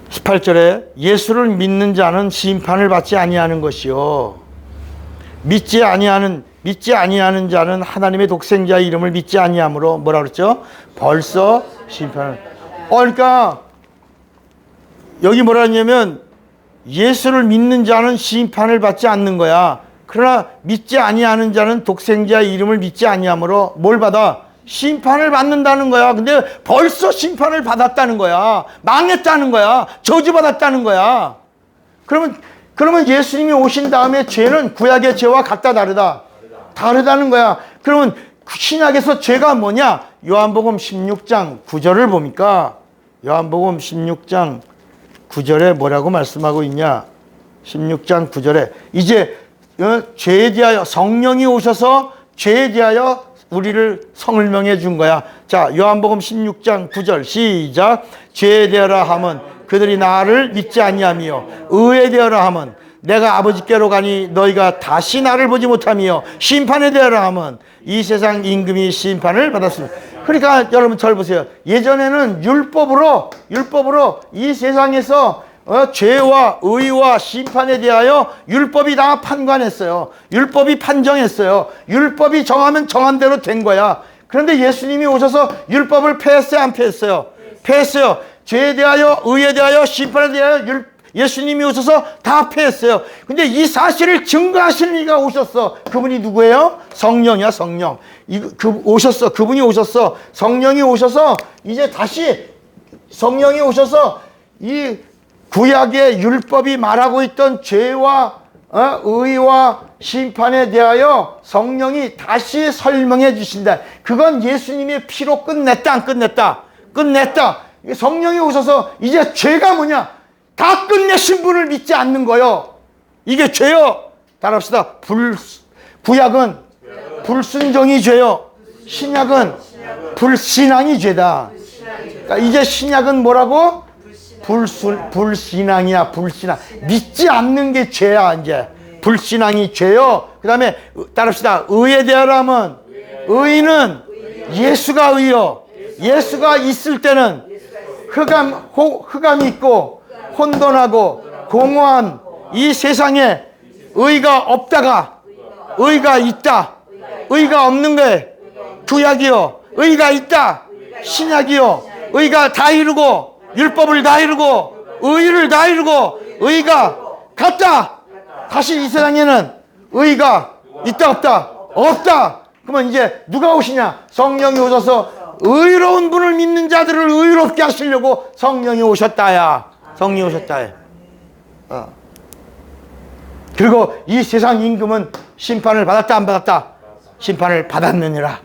[SPEAKER 1] 18절에 예수를 믿는 자는 심판을 받지 아니하는 것이요 믿지 아니하는 자는 하나님의 독생자의 이름을 믿지 아니하므로 뭐라 그랬죠? 벌써 심판을. 그러니까 여기 뭐라 했냐면 예수를 믿는 자는 심판을 받지 않는 거야. 그러나 믿지 아니하는 자는 독생자의 이름을 믿지 아니하므로 뭘 받아? 심판을 받는다는 거야. 근데 벌써 심판을 받았다는 거야. 망했다는 거야. 저주받았다는 거야. 그러면 예수님이 오신 다음에 죄는 구약의 죄와 같다 다르다? 다르다는 거야. 그러면 신약에서 죄가 뭐냐? 요한복음 16장 9절을 보니까 요한복음 16장 9절에 뭐라고 말씀하고 있냐? 16장 9절에 이제 죄에 대하여 성령이 오셔서 죄에 대하여 우리를 성을 명해 준 거야. 자, 요한복음 16장 9절 시작. 죄에 대하라 함은 그들이 나를 믿지 아니하며 의에 대하라 함은 내가 아버지께로 가니 너희가 다시 나를 보지 못하며 심판에 대하라 함은 이 세상 임금이 심판을 받았습니다. 그러니까 여러분 잘 보세요. 예전에는 율법으로 이 세상에서 죄와 의와 심판에 대하여 율법이 다 판관했어요. 율법이 판정했어요. 율법이 정하면 정한 대로 된 거야. 그런데 예수님이 오셔서 율법을 폐했어요, 안 폐했어요? 폐했어요. 죄에 대하여, 의에 대하여, 심판에 대하여 예수님이 오셔서 다 폐했어요. 근데 이 사실을 증거하시는 이가 오셨어. 그분이 누구예요? 성령이야, 성령. 그분이 오셨어. 성령이 오셔서 이제 다시 성령이 오셔서 이 구약의 율법이 말하고 있던 죄와 의와 심판에 대하여 성령이 다시 설명해 주신다. 그건 예수님의 피로 끝냈다 안 끝냈다? 끝냈다. 성령이 오셔서 이제 죄가 뭐냐? 다 끝내신 분을 믿지 않는 거요. 이게 죄요. 따라합시다. 구약은 불순종이 죄요. 신약은 불신앙이 죄다. 그러니까 이제 신약은 뭐라고? 불신앙이야. 불신앙. 믿지 않는 게 죄야. 이제 불신앙이 죄요. 그 다음에 따릅시다. 의에 대하라면 의는 예수가 의요. 예수가 있을 때는 흑암이 있고 혼돈하고 공허한 이 세상에 의가 없다가 의가 있다. 의가 없는 거에 구약이요. 의가 있다. 신약이요. 의가 다 이루고 율법을 다 이루고 의를 다 이루고 의가 같다. 다시 이 세상에는 의가 있다 없다? 없다. 그러면 이제 누가 오시냐? 성령이 오셔서 의로운 분을 믿는 자들을 의롭게 하시려고 성령이 오셨다야. 성령이 오셨다야. 그리고 이 세상 임금은 심판을 받았다 안 받았다? 심판을 받았느니라.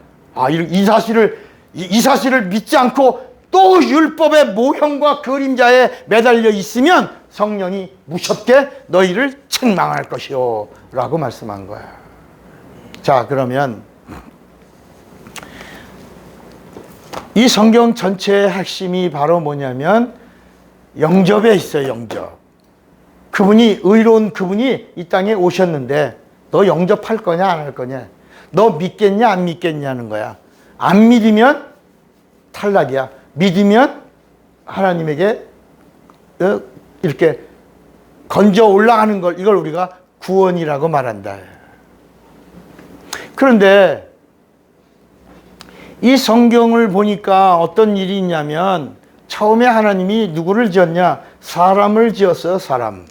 [SPEAKER 1] 이 사실을 믿지 않고 또 율법의 모형과 그림자에 매달려 있으면 성령이 무섭게 너희를 책망할 것이요 라고 말씀한 거야. 자, 그러면 이 성경 전체의 핵심이 바로 뭐냐면 영접에 있어요. 영접. 그분이 의로운 그분이 이 땅에 오셨는데 너 영접할 거냐 안 할 거냐, 너 믿겠냐 안 믿겠냐는 거야. 안 믿으면 탈락이야. 믿으면 하나님에게 이렇게 건져 올라가는 걸, 이걸 우리가 구원이라고 말한다. 그런데 이 성경을 보니까 어떤 일이 있냐면 처음에 하나님이 누구를 지었냐? 사람을 지었어요. 사람.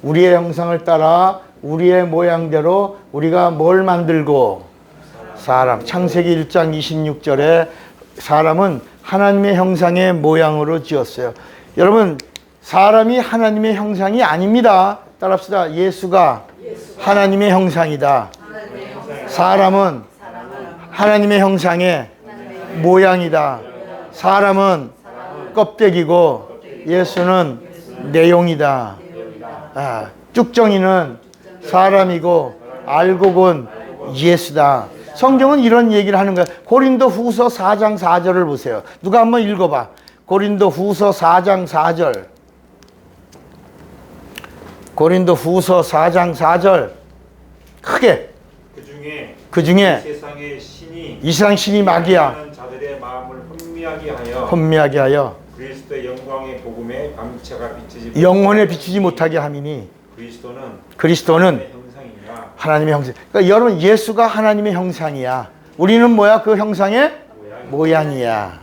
[SPEAKER 1] 우리의 형상을 따라 우리의 모양대로 우리가 뭘 만들고? 사람. 창세기 1장 26절에 사람은 하나님의 형상의 모양으로 지었어요. 여러분, 사람이 하나님의 형상이 아닙니다. 따라합시다. 예수가 하나님의 형상이다. 사람은 하나님의 형상의 모양이다. 사람은 껍데기고 예수는 내용이다. 쭉정이는 사람이고 알고 본 예수다. 성경은 이런 얘기를 하는 거야. 고린도 후서 4장 4절을 보세요. 누가 한번 읽어봐. 고린도 후서 4장 4절. 고린도 후서 4장 4절. 크게. 그 중에 이 세상 신이 마귀야.
[SPEAKER 2] 자들의 마음을 혼미하게 하여 그리스도의 영광의 복음에 영혼에 비추지 못하게 함이니 그리스도는 하나님의 형상. 그러니까 여러분, 예수가 하나님의 형상이야. 우리는 뭐야? 그 형상의 모양이야.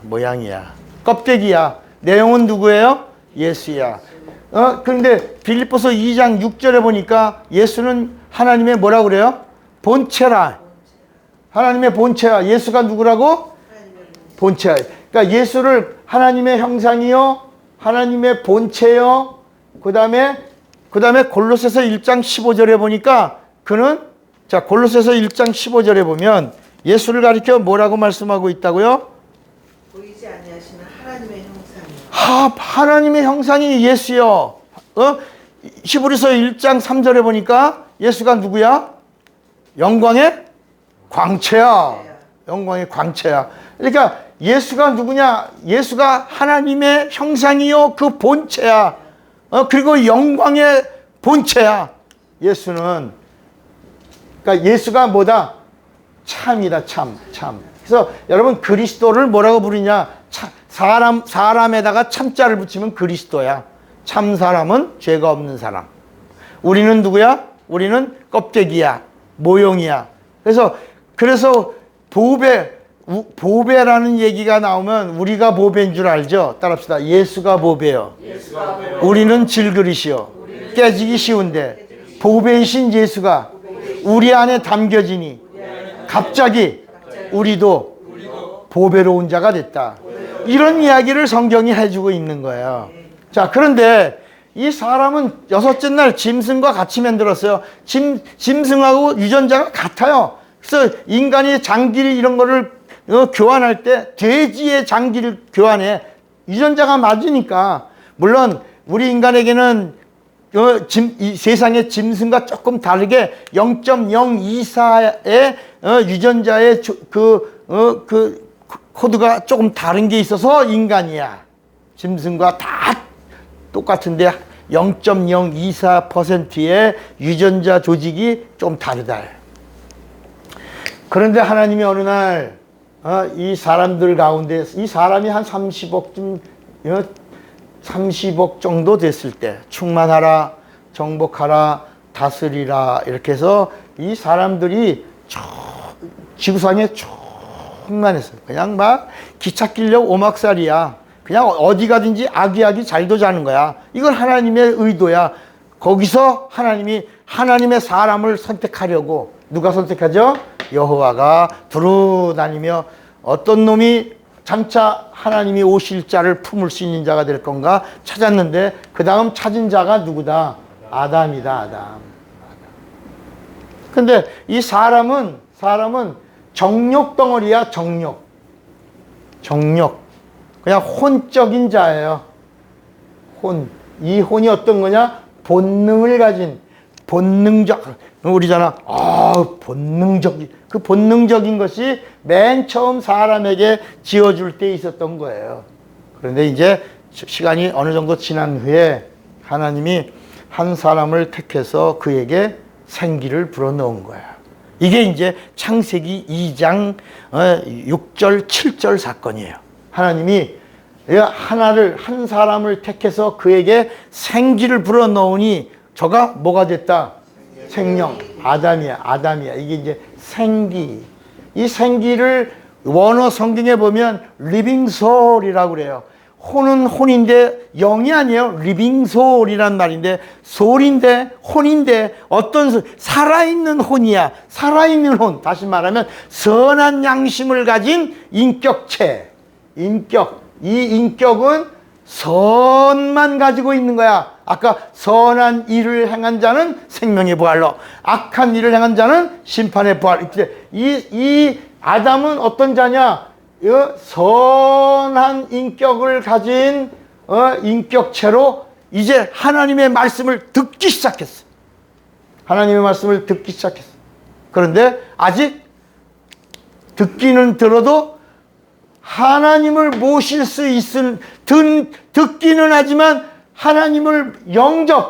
[SPEAKER 2] 껍데기야. 내용은 누구예요? 예수야. 그런데 빌립보서 2장 6절에 보니까 예수는 하나님의 뭐라 그래요? 본체라. 하나님의 본체야. 예수가 누구라고? 본체야. 그러니까 예수를 하나님의 형상이요, 하나님의 본체요. 그다음에 골로새서 1장 15절에 보니까 그는, 자, 골로새서 1장 15절에 보면 예수를 가리켜 뭐라고 말씀하고 있다고요?
[SPEAKER 3] 보이지 아니하시는 하나님의 형상이요.
[SPEAKER 1] 하나님의 형상이 예수요. 히브리서 1장 3절에 보니까 예수가 누구야? 영광의 광채야. 영광의 광채야. 그러니까 예수가 누구냐? 예수가 하나님의 형상이요, 그 본체야. 그리고 영광의 본체야. 예수는. 그러니까 예수가 뭐다? 참이다. 참. 그래서 여러분, 그리스도를 뭐라고 부르냐? 사람에다가 참자를 붙이면 그리스도야. 참 사람은 죄가 없는 사람. 우리는 누구야? 우리는 껍데기야. 모형이야. 그래서 보배라는 얘기가 나오면 우리가 보배인 줄 알죠? 따라합시다. 예수가 보배요. 우리는 질그릇이요. 깨지기 쉬운데 보배이신 예수가 우리 안에 담겨지니 갑자기 우리도 보배로운 자가 됐다. 이런 이야기를 성경이 해주고 있는 거예요. 자, 그런데 이 사람은 여섯째 날 짐승과 같이 만들었어요. 짐승하고 유전자가 같아요. 그래서 인간이 장기를 이런 거를 교환할 때 돼지의 장기를 교환해. 유전자가 맞으니까. 물론 우리 인간에게는 이 세상의 짐승과 조금 다르게 0.024의 유전자의 그 코드가 조금 다른 게 있어서 인간이야. 짐승과 다 똑같은데 0.024%의 유전자 조직이 좀 다르다. 그런데 하나님이 어느 날 이 사람들 가운데, 이 사람이 한 30억 정도 됐을 때, 충만하라, 정복하라, 다스리라, 이렇게 해서 이 사람들이 지구상에 충만했어요. 그냥 막 기찻길역 오막살이야. 그냥 어디 가든지 아기아기 잘도 자는 거야. 이건 하나님의 의도야. 거기서 하나님이 하나님의 사람을 선택하려고, 누가 선택하죠? 여호와가 두루 다니며 어떤 놈이 장차 하나님이 오실 자를 품을 수 있는 자가 될 건가 찾았는데, 그 다음 찾은 자가 누구다? 아담이다. 아담. 근데 이 사람은 정욕 덩어리야. 정욕. 그냥 혼적인 자예요. 이 혼이 어떤 거냐? 본능을 가진, 본능적, 우리잖아. 그 본능적인 것이 맨 처음 사람에게 지어줄 때 있었던 거예요. 그런데 이제 시간이 어느 정도 지난 후에 하나님이 한 사람을 택해서 그에게 생기를 불어넣은 거야. 이게 이제 창세기 2장 6절, 7절 사건이에요. 하나님이 한 사람을 택해서 그에게 생기를 불어넣으니 저가 뭐가 됐다? 생명. 아담이야. 이게 이제 생기. 이 생기를 원어 성경에 보면 living soul이라고 그래요. 혼은 혼인데 영이 아니에요. living soul이란 말인데 soul인데 혼인데 어떤 살아있는 혼이야. 살아있는 혼. 다시 말하면 선한 양심을 가진 인격체. 인격. 이 인격은 선만 가지고 있는 거야. 아까 선한 일을 행한 자는 생명의 부활로, 악한 일을 행한 자는 심판의 부활. 이 아담은 어떤 자냐? 선한 인격을 가진 인격체로 이제 하나님의 말씀을 듣기 시작했어. 하나님의 말씀을 듣기 시작했어. 그런데 아직 듣기는 들어도 하나님을 모실 수 듣기는 하지만 하나님을 영접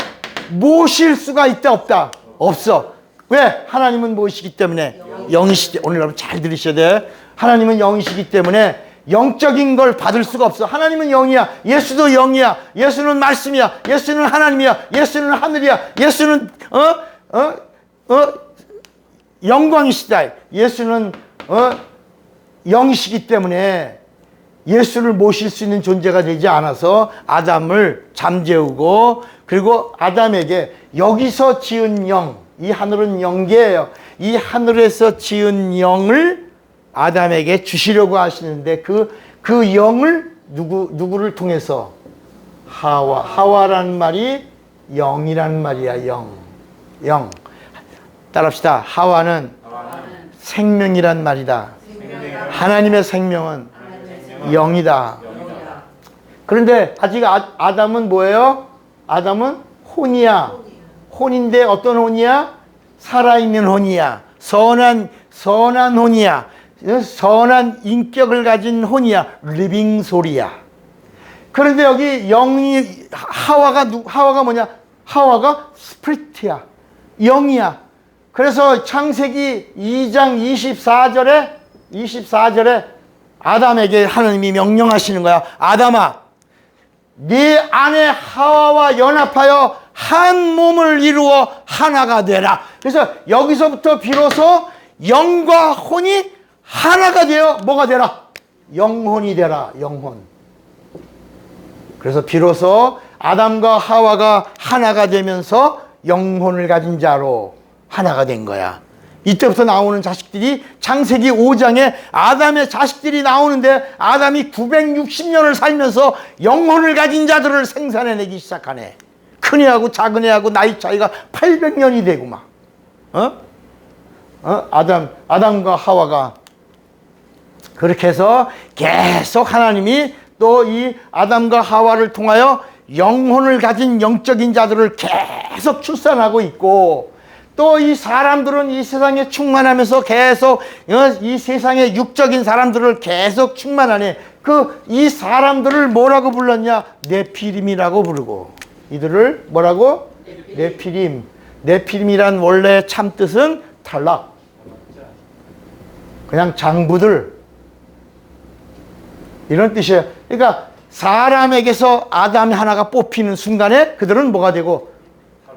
[SPEAKER 1] 모실 수가 있다 없다? 없어. 왜? 하나님은 무엇이기 때문에? 영이시기. 오늘 여러분 잘 들으셔야 돼. 하나님은 영이시기 때문에 영적인 걸 받을 수가 없어. 하나님은 영이야. 예수도 영이야. 예수는 말씀이야. 예수는 하나님이야. 예수는 하늘이야. 예수는 영광이시다. 예수는 영이시기 때문에 예수를 모실 수 있는 존재가 되지 않아서 아담을 잠재우고, 그리고 아담에게 여기서 지은 영, 이 하늘은 영계예요. 이 하늘에서 지은 영을 아담에게 주시려고 하시는데 그 영을 누구를 통해서? 하와라는 말이 영이라는 말이야. 영. 따라합시다. 하와는 생명이란 말이다. 하나님의 생명은 영이다. 그런데 아직 아담은 뭐예요? 아담은 혼이야. 혼인데 어떤 혼이야? 살아있는 혼이야. 선한 혼이야. 선한 인격을 가진 혼이야. 리빙 소리야. 그런데 여기 영이 하와가 뭐냐? 하와가 스피릿이야. 영이야. 그래서 창세기 2장 24절에 아담에게 하나님이 명령하시는 거야. 아담아, 네 아내 하와와 연합하여 한 몸을 이루어 하나가 되라. 그래서 여기서부터 비로소 영과 혼이 하나가 되어 뭐가 되라? 영혼이 되라. 영혼. 그래서 비로소 아담과 하와가 하나가 되면서 영혼을 가진 자로 하나가 된 거야. 이때부터 나오는 자식들이 창세기 5장에 아담의 자식들이 나오는데 아담이 960년을 살면서 영혼을 가진 자들을 생산해내기 시작하네. 큰애하고 작은애하고 나이 차이가 800년이 되고 막. 아담과 하와가 그렇게 해서 계속 하나님이 또 이 아담과 하와를 통하여 영혼을 가진 영적인 자들을 계속 출산하고 있고, 또 이 사람들은 이 세상에 충만하면서 계속 이 세상의 육적인 사람들을 계속 충만하네. 이 사람들을 뭐라고 불렀냐? 네피림이라고 부르고, 이들을 뭐라고? 네피림. 네피림이란 원래 참 뜻은 탈락. 그냥 장부들, 이런 뜻이에요. 그러니까 사람에게서 아담 하나가 뽑히는 순간에 그들은 뭐가 되고?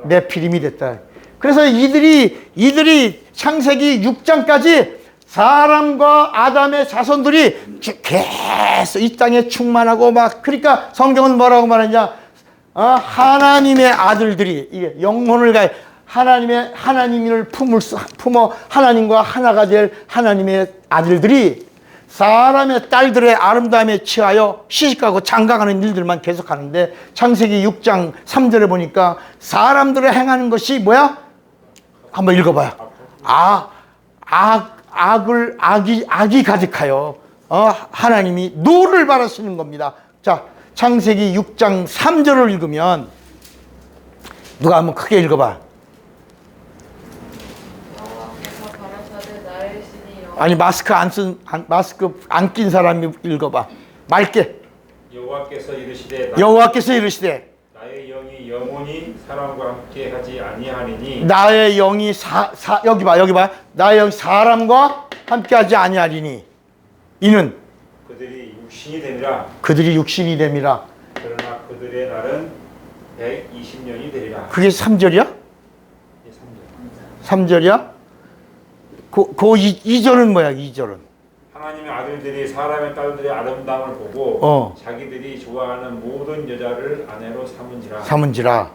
[SPEAKER 1] 네피림이 됐다. 그래서 이들이 창세기 6장까지 사람과 아담의 자손들이 계속 이 땅에 충만하고 막, 그러니까 성경은 뭐라고 말하냐? 하나님의 아들들이, 이게 영혼을 가해 하나님을 품어 하나님과 하나가 될 하나님의 아들들이 사람의 딸들의 아름다움에 취하여 시집가고 장가가는 일들만 계속하는데, 창세기 6장 3절에 보니까 사람들의 행하는 것이 뭐야? 한번 읽어봐요. 악이 가득하여 하나님이 노를 바라시는 겁니다. 자, 창세기 6장 3절을 읽으면, 누가 한번 크게 읽어봐. 아니 마스크 안 낀 사람이 읽어봐. 맑게.
[SPEAKER 2] 여호와께서 이르시되
[SPEAKER 1] 여호와께서 이르시되
[SPEAKER 2] 나의 영이 영원히 사람과 함께 하지 아니하리니
[SPEAKER 1] 나의 영이 여기 봐. 나의 영이 사람과 함께 하지 아니하리니 이는
[SPEAKER 2] 그들이 육신이 되리라.
[SPEAKER 1] 그들이 육신이 됨이라.
[SPEAKER 2] 그러나 그들의 날은 120년이 되리라.
[SPEAKER 1] 그게 3절이야? 3절이야? 그 2절은 뭐야? 2절은
[SPEAKER 2] 하나님의 아들들이 사람의 딸들의 아름다움을 보고 자기들이 좋아하는 모든 여자를 아내로 삼은지라.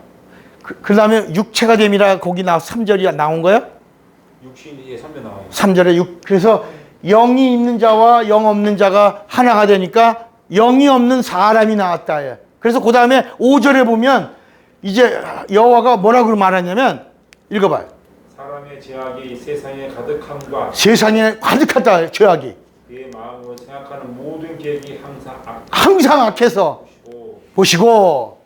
[SPEAKER 2] 그 다음에 육체가 됨이라 거기 3절이 나온 거야? 육신이 3절 나와요.
[SPEAKER 1] 3절에 그래서 영이 있는 자와 영 없는 자가 하나가 되니까 영이 없는 사람이 나왔다. 그래서 그 다음에 5절에 보면 이제 여호와가 뭐라고 말하냐면 읽어봐요.
[SPEAKER 2] 사람의 죄악이 세상에 가득함과
[SPEAKER 1] 세상에 가득하다 죄악이.
[SPEAKER 2] 그의 마음으로 생각하는 모든 계획이
[SPEAKER 1] 항상 악해서 보시고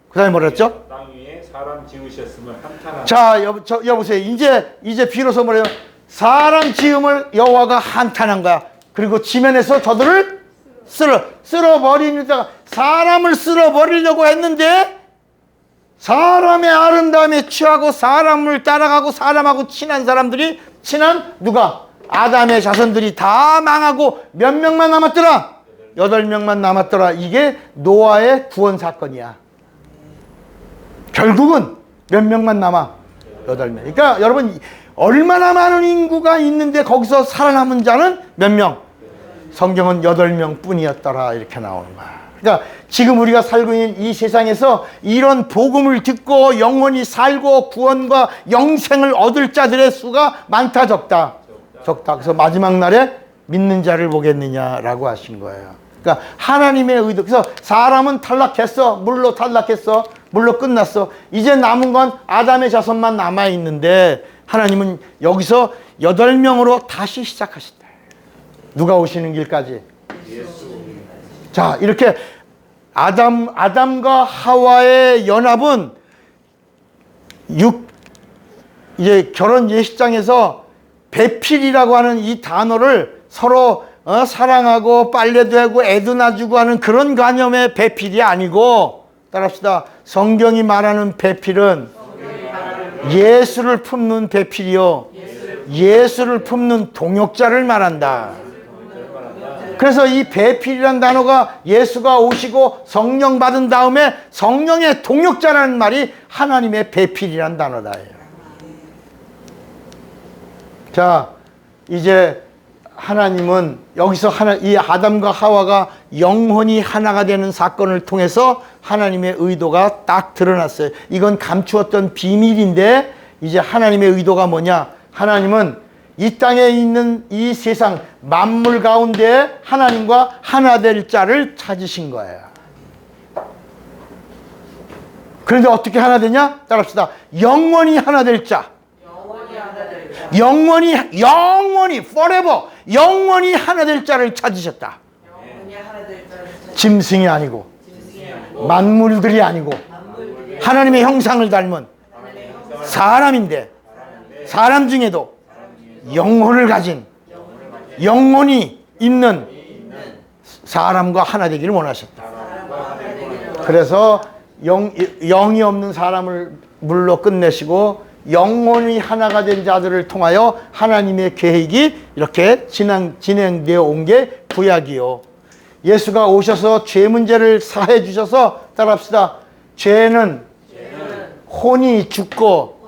[SPEAKER 1] 그 다음에 뭐라 했죠?
[SPEAKER 2] 땅 위에 사람 지으셨음을 한탄하라.
[SPEAKER 1] 자 여보세요. 이제 비로소 뭐래요? 사람 지음을 여호와가 한탄한 거야. 그리고 지면에서 저들을 쓸어버리니까 사람을 쓸어버리려고 했는데 사람의 아름다움에 취하고 사람을 따라가고 사람하고 친한 사람들이 누가? 아담의 자손들이 다 망하고 몇 명만 남았더라? 8명만 남았더라. 이게 노아의 구원 사건이야. 결국은 몇 명만 남아? 8명. 그러니까 여러분 얼마나 많은 인구가 있는데 거기서 살아남은 자는 몇 명? 성경은 8명 뿐이었더라 이렇게 나오는 거야. 그러니까 지금 우리가 살고 있는 이 세상에서 이런 복음을 듣고 영원히 살고 구원과 영생을 얻을 자들의 수가 많다 적다? 적다. 그래서 마지막 날에 믿는 자를 보겠느냐라고 하신 거예요. 그러니까 하나님의 의도. 그래서 사람은 탈락했어. 물로 탈락했어. 물로 끝났어. 이제 남은 건 아담의 자손만 남아있는데 하나님은 여기서 8명으로 다시 시작하신다. 누가 오시는 길까지? 자, 이렇게 아담과 하와의 연합은 이제 결혼 예식장에서 배필이라고 하는 이 단어를 서로 사랑하고 빨래도 하고 애도 놔주고 하는 그런 관념의 배필이 아니고 따라합시다. 성경이 말하는 배필은 예수를 품는 배필이요. 예수를 품는 동역자를 말한다. 그래서 이 배필이라는 단어가 예수가 오시고 성령 받은 다음에 성령의 동역자라는 말이 하나님의 배필이라는 단어다. 자, 이제 하나님은 여기서 이 아담과 하와가 영혼이 하나가 되는 사건을 통해서 하나님의 의도가 딱 드러났어요. 이건 감추었던 비밀인데 이제 하나님의 의도가 뭐냐? 하나님은 이 땅에 있는 이 세상 만물 가운데 하나님과 하나 될 자를 찾으신 거예요. 그런데 어떻게 하나 되냐? 따라합시다. 영원히 하나 될 자. 영원히 forever 영원히 하나 될 자를 찾으셨다. 짐승이 아니고 만물들이 아니고 하나님의 형상을 닮은 사람인데 사람 중에도 영혼을 가진 영혼이 있는 사람과 하나 되기를 원하셨다. 그래서 영이 없는 사람을 물로 끝내시고 영혼이 하나가 된 자들을 통하여 하나님의 계획이 이렇게 진행되어 온 게 구약이요. 예수가 오셔서 죄 문제를 사해 주셔서 따라합시다. 죄는 혼이 죽고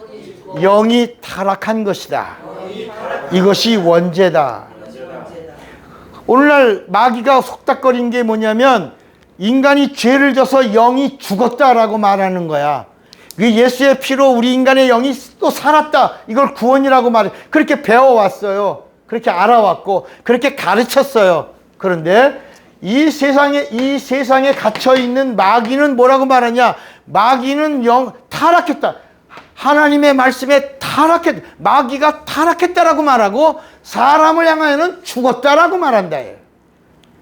[SPEAKER 1] 영이 타락한 것이다. 이것이 원죄다. 오늘날 마귀가 속닥거린 게 뭐냐면 인간이 죄를 져서 영이 죽었다라고 말하는 거야. 예수의 피로 우리 인간의 영이 또 살았다. 이걸 구원이라고 말해. 그렇게 배워왔어요. 그렇게 알아왔고 그렇게 가르쳤어요. 그런데 이 세상에 갇혀있는 마귀는 뭐라고 말하냐? 마귀는 타락했다. 하나님의 말씀에 마귀가 타락했다라고 말하고 사람을 향하여는 죽었다라고 말한다.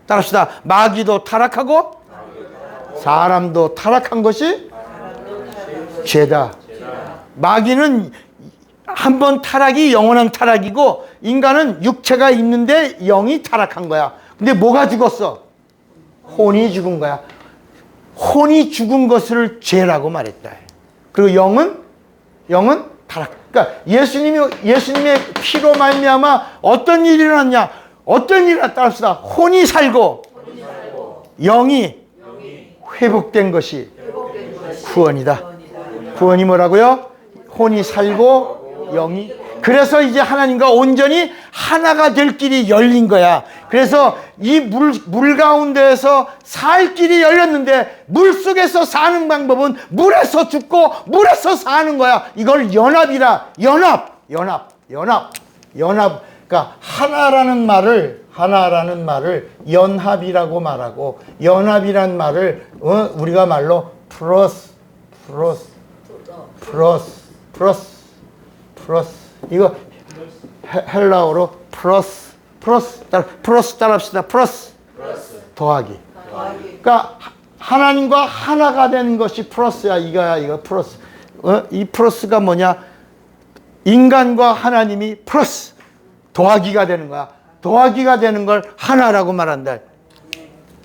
[SPEAKER 1] 따라합시다. 마귀도 타락하고 사람도 타락한 것이 죄다. 마귀는 한 번 타락이 영원한 타락이고 인간은 육체가 있는데 영이 타락한 거야. 근데 뭐가 죽었어? 혼이 죽은 거야. 혼이 죽은 것을 죄라고 말했다. 그리고 영은 타락. 그러니까 예수님의 피로 말미암아 어떤 일이 일어났냐? 어떤 일이 일어났다. 혼이 살고 영이 회복된 것이 구원이다. 구원이 뭐라고요? 혼이 살고 영이. 그래서 이제 하나님과 온전히 하나가 될 길이 열린 거야. 그래서 이 물 가운데에서 살 길이 열렸는데 물 속에서 사는 방법은 물에서 죽고 물에서 사는 거야. 이걸 연합이라. 연합. 그러니까 하나라는 말을 연합이라고 말하고, 연합이란 말을 우리가 말로 플러스 이거 헬라어로 플러스 따라합시다. 플러스 더하기. 그러니까 하나님과 하나가 되는 것이 플러스야. 이거 플러스. 이 플러스가 뭐냐? 인간과 하나님이 플러스 더하기가 되는 거야. 더하기가 되는 걸 하나라고 말한다.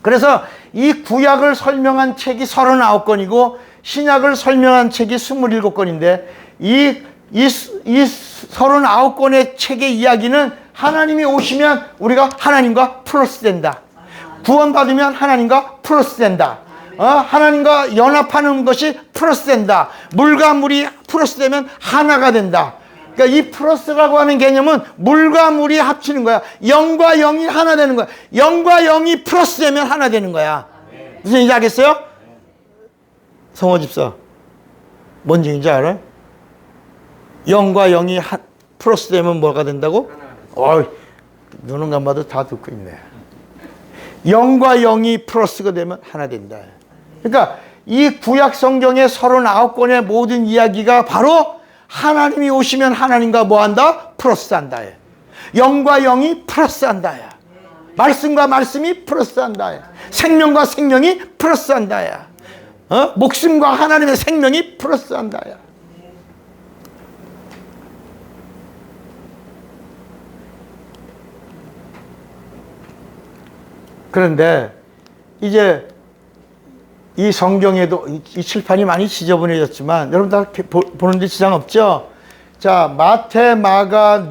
[SPEAKER 1] 그래서 이 구약을 설명한 책이 39권이고 신약을 설명한 책이 27권인데 이 39권의 책의 이야기는 하나님이 오시면 우리가 하나님과 플러스 된다. 구원받으면 하나님과 플러스 된다. 하나님과 연합하는 것이 플러스 된다. 물과 물이 플러스 되면 하나가 된다. 그러니까 이 플러스라고 하는 개념은 물과 물이 합치는 거야. 영과 영이 하나 되는 거야. 영과 영이 플러스 되면 하나 되는 거야. 무슨 얘기인지 알겠어요? 성호 집사, 뭔 얘기인지 알아? 영과 영이 플러스 되면 뭐가 된다고? 눈은 감아도 다 듣고 있네. 영과 영이 플러스가 되면 하나 된다. 그러니까 이 구약 성경의 39권의 모든 이야기가 바로 하나님이 오시면 하나님과 뭐 한다? 플러스 한다. 영과 영이 플러스 한다. 말씀과 말씀이 플러스 한다. 생명과 생명이 플러스 한다. 목숨과 하나님의 생명이 플러스 한다. 그런데 이제 이 성경에도 이 칠판이 많이 지저분해졌지만 여러분 다 보는데 지장 없죠? 자, 마태, 마가,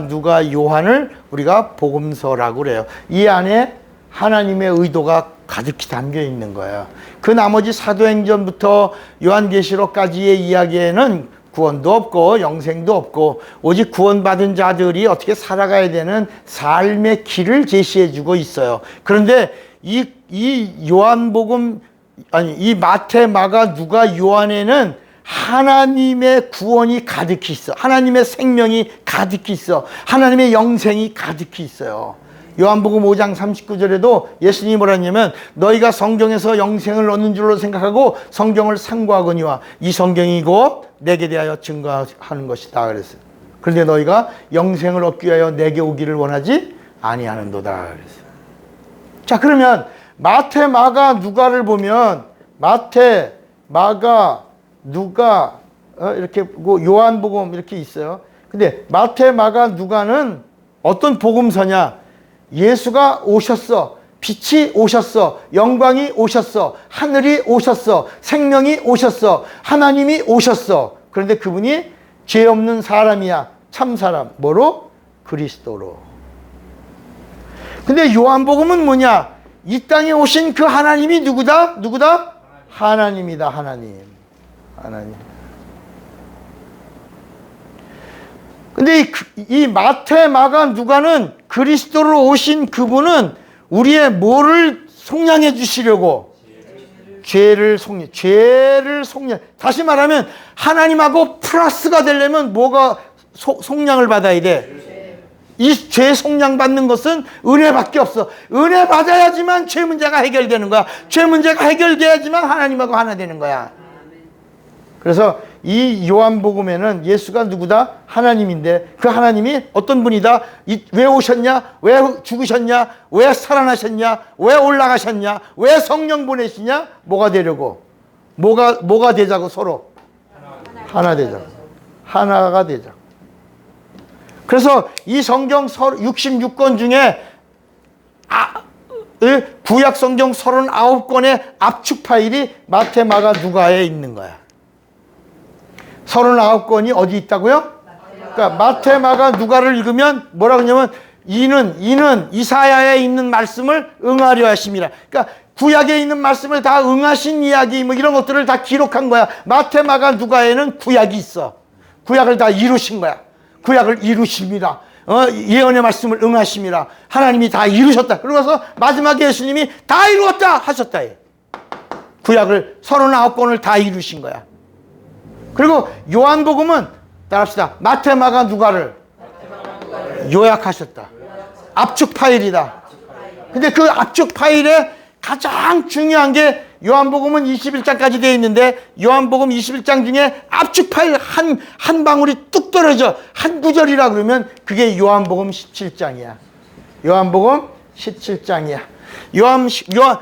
[SPEAKER 1] 누가, 요한을 우리가 복음서라고 그래요. 이 안에 하나님의 의도가 가득히 담겨 있는 거예요. 그 나머지 사도행전부터 요한계시록까지의 이야기에는 구원도 없고 영생도 없고 오직 구원받은 자들이 어떻게 살아가야 되는 삶의 길을 제시해 주고 있어요. 그런데 이 요한복음, 이 마태, 마가, 누가, 요한에는 하나님의 구원이 가득히 있어. 하나님의 생명이 가득히 있어. 하나님의 영생이 가득히 있어요. 요한복음 5장 39절에도 예수님이 뭐라 했냐면 너희가 성경에서 영생을 얻는 줄로 생각하고 성경을 상고하거니와 이 성경이 곧 내게 대하여 증거하는 것이다 그랬어요. 그런데 너희가 영생을 얻기 위하여 내게 오기를 원하지 아니하는도다 그랬어요. 자, 그러면 마태, 마가, 누가를 보면 마태, 마가, 누가 이렇게 요한복음 이렇게 있어요. 근데 마태, 마가, 누가는 어떤 복음서냐? 예수가 오셨어. 빛이 오셨어. 영광이 오셨어. 하늘이 오셨어. 생명이 오셨어. 하나님이 오셨어. 그런데 그분이 죄 없는 사람이야. 참 사람. 뭐로? 그리스도로. 근데 요한복음은 뭐냐? 이 땅에 오신 그 하나님이 누구다? 하나님이다. 하나님. 근데 이 마태, 마가, 누가는 그리스도로 오신 그분은 우리의 뭐를 속량해 주시려고? 죄를 속량. 다시 말하면 하나님하고 플러스가 되려면 뭐가 속량을 받아야 돼? 이 죄 속량 받는 것은 은혜밖에 없어. 은혜 받아야지만 죄 문제가 해결되는 거야. 죄 문제가 해결돼야지만 하나님하고 하나 되는 거야. 그래서 이 요한복음에는 예수가 누구다? 하나님인데 그 하나님이 어떤 분이다? 왜 오셨냐? 왜 죽으셨냐? 왜 살아나셨냐? 왜 올라가셨냐? 왜 성령 보내시냐? 뭐가 되려고? 뭐가 되자고 서로? 하나 되자. 하나가 되자. 그래서 이 성경 66권 중에 구약 성경 39권의 압축 파일이 마태, 마가, 누가에 있는 거야. 39권이 어디 있다고요? 그러니까 마태, 마가, 누가를 읽으면 뭐라 그러냐면 이는 이사야에 있는 말씀을 응하려 하심이라. 그러니까 구약에 있는 말씀을 다 응하신 이야기 뭐 이런 것들을 다 기록한 거야. 마태, 마가, 누가에는 구약이 있어. 구약을 다 이루신 거야. 구약을 이루십니다. 예언의 말씀을 응하심이라. 하나님이 다 이루셨다. 그러고서 마지막에 예수님이 다 이루었다 하셨다. 구약을 39권을 다 이루신 거야. 그리고 요한복음은 따라합시다. 마태, 마가, 누가를 요약하셨다. 압축 파일이다. 근데 그 압축 파일에 가장 중요한 게 요한복음은 21장까지 되어 있는데 요한복음 21장 중에 압축 파일 한 방울이 뚝 떨어져. 한 구절이라 그러면 그게 요한복음 17장이야. 요한복음 17장이야.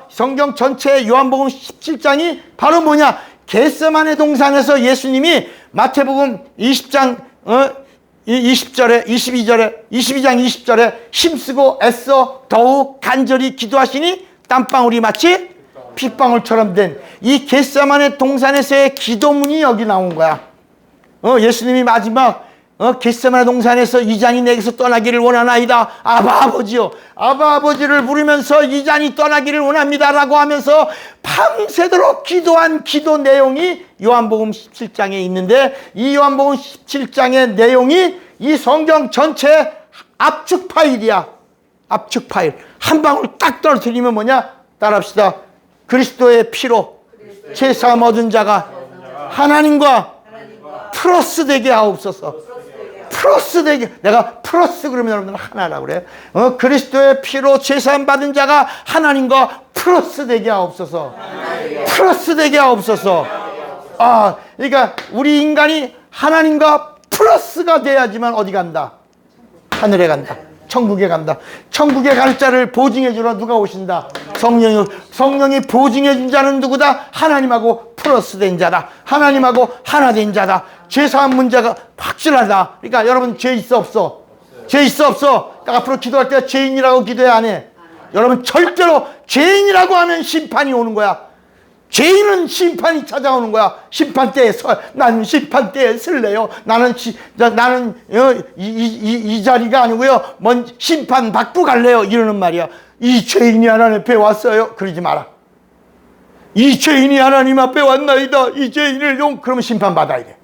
[SPEAKER 1] 성경 전체의 요한복음 17장이 바로 뭐냐? 겟세마네 동산에서 예수님이 마태복음 20장 20절에 22장 20절에 힘쓰고 애써 더욱 간절히 기도하시니 땀방울이 마치 핏방울처럼 된 이 겟세마네 동산에서의 기도문이 여기 나온 거야. 예수님이 마지막 겟세마네 동산에서 이 잔이 내게서 떠나기를 원하나이다. 아바 아버지요. 아바 아버지를 부르면서 이 잔이 떠나기를 원합니다라고 하면서 밤새도록 기도한 기도 내용이 요한복음 17장에 있는데 이 요한복음 17장의 내용이 이 성경 전체의 압축 파일이야. 압축 파일. 한 방울 딱 떨어뜨리면 뭐냐? 따라합시다. 그리스도의 피로 제사함 얻은 자가 하나님과 플러스 되게 하옵소서. 플러스 되게. 내가 플러스 그러면 여러분들 하나라고 그래. 그리스도의 피로 제사함 받은 자가 하나님과 플러스 되게 하옵소서. 플러스 되게 하옵소서. 그러니까 우리 인간이 하나님과 플러스가 돼야지만 어디 간다? 하늘에 간다. 천국에 간다. 천국에 갈 자를 보증해 주러 누가 오신다? 성령이 보증해 준 자는 누구다? 하나님하고 플러스 된 자다. 하나님하고 하나 된 자다. 죄사한 문제가 확실하다. 그러니까 여러분 죄 있어 없어? 죄 있어 없어? 앞으로 기도할 때 죄인이라고 기도해 안 해? 여러분 절대로 죄인이라고 하면 심판이 오는 거야. 죄인은 심판이 찾아오는 거야. 심판대에 나는 심판대에 설래요. 나는 이 자리가 아니고요. 심판 받고 갈래요. 이러는 말이야. 이 죄인이 하나님 앞에 왔어요. 그러지 마라. 이 죄인이 하나님 앞에 왔나이다. 이 죄인을 그러면 심판 받아야 돼.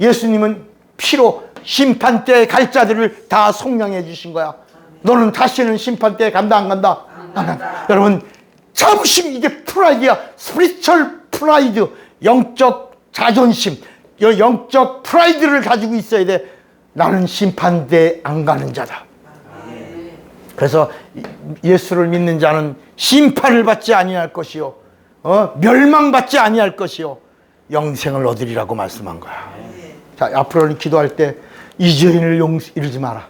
[SPEAKER 1] 예수님은 피로 심판대에 갈 자들을 다 속량해 주신 거야. 너는 다시는 심판대에 간다 안 간다? 안 간다. 여러분 자부심, 이게 프라이드야. 스피리추얼 프라이드, 영적 자존심, 영적 프라이드를 가지고 있어야 돼. 나는 심판대에 안 가는 자다. 그래서 예수를 믿는 자는 심판을 받지 아니할 것이요, 멸망받지 아니할 것이요, 영생을 얻으리라고 말씀한 거야. 자, 앞으로는 기도할 때 이 죄인을 이러지 마라.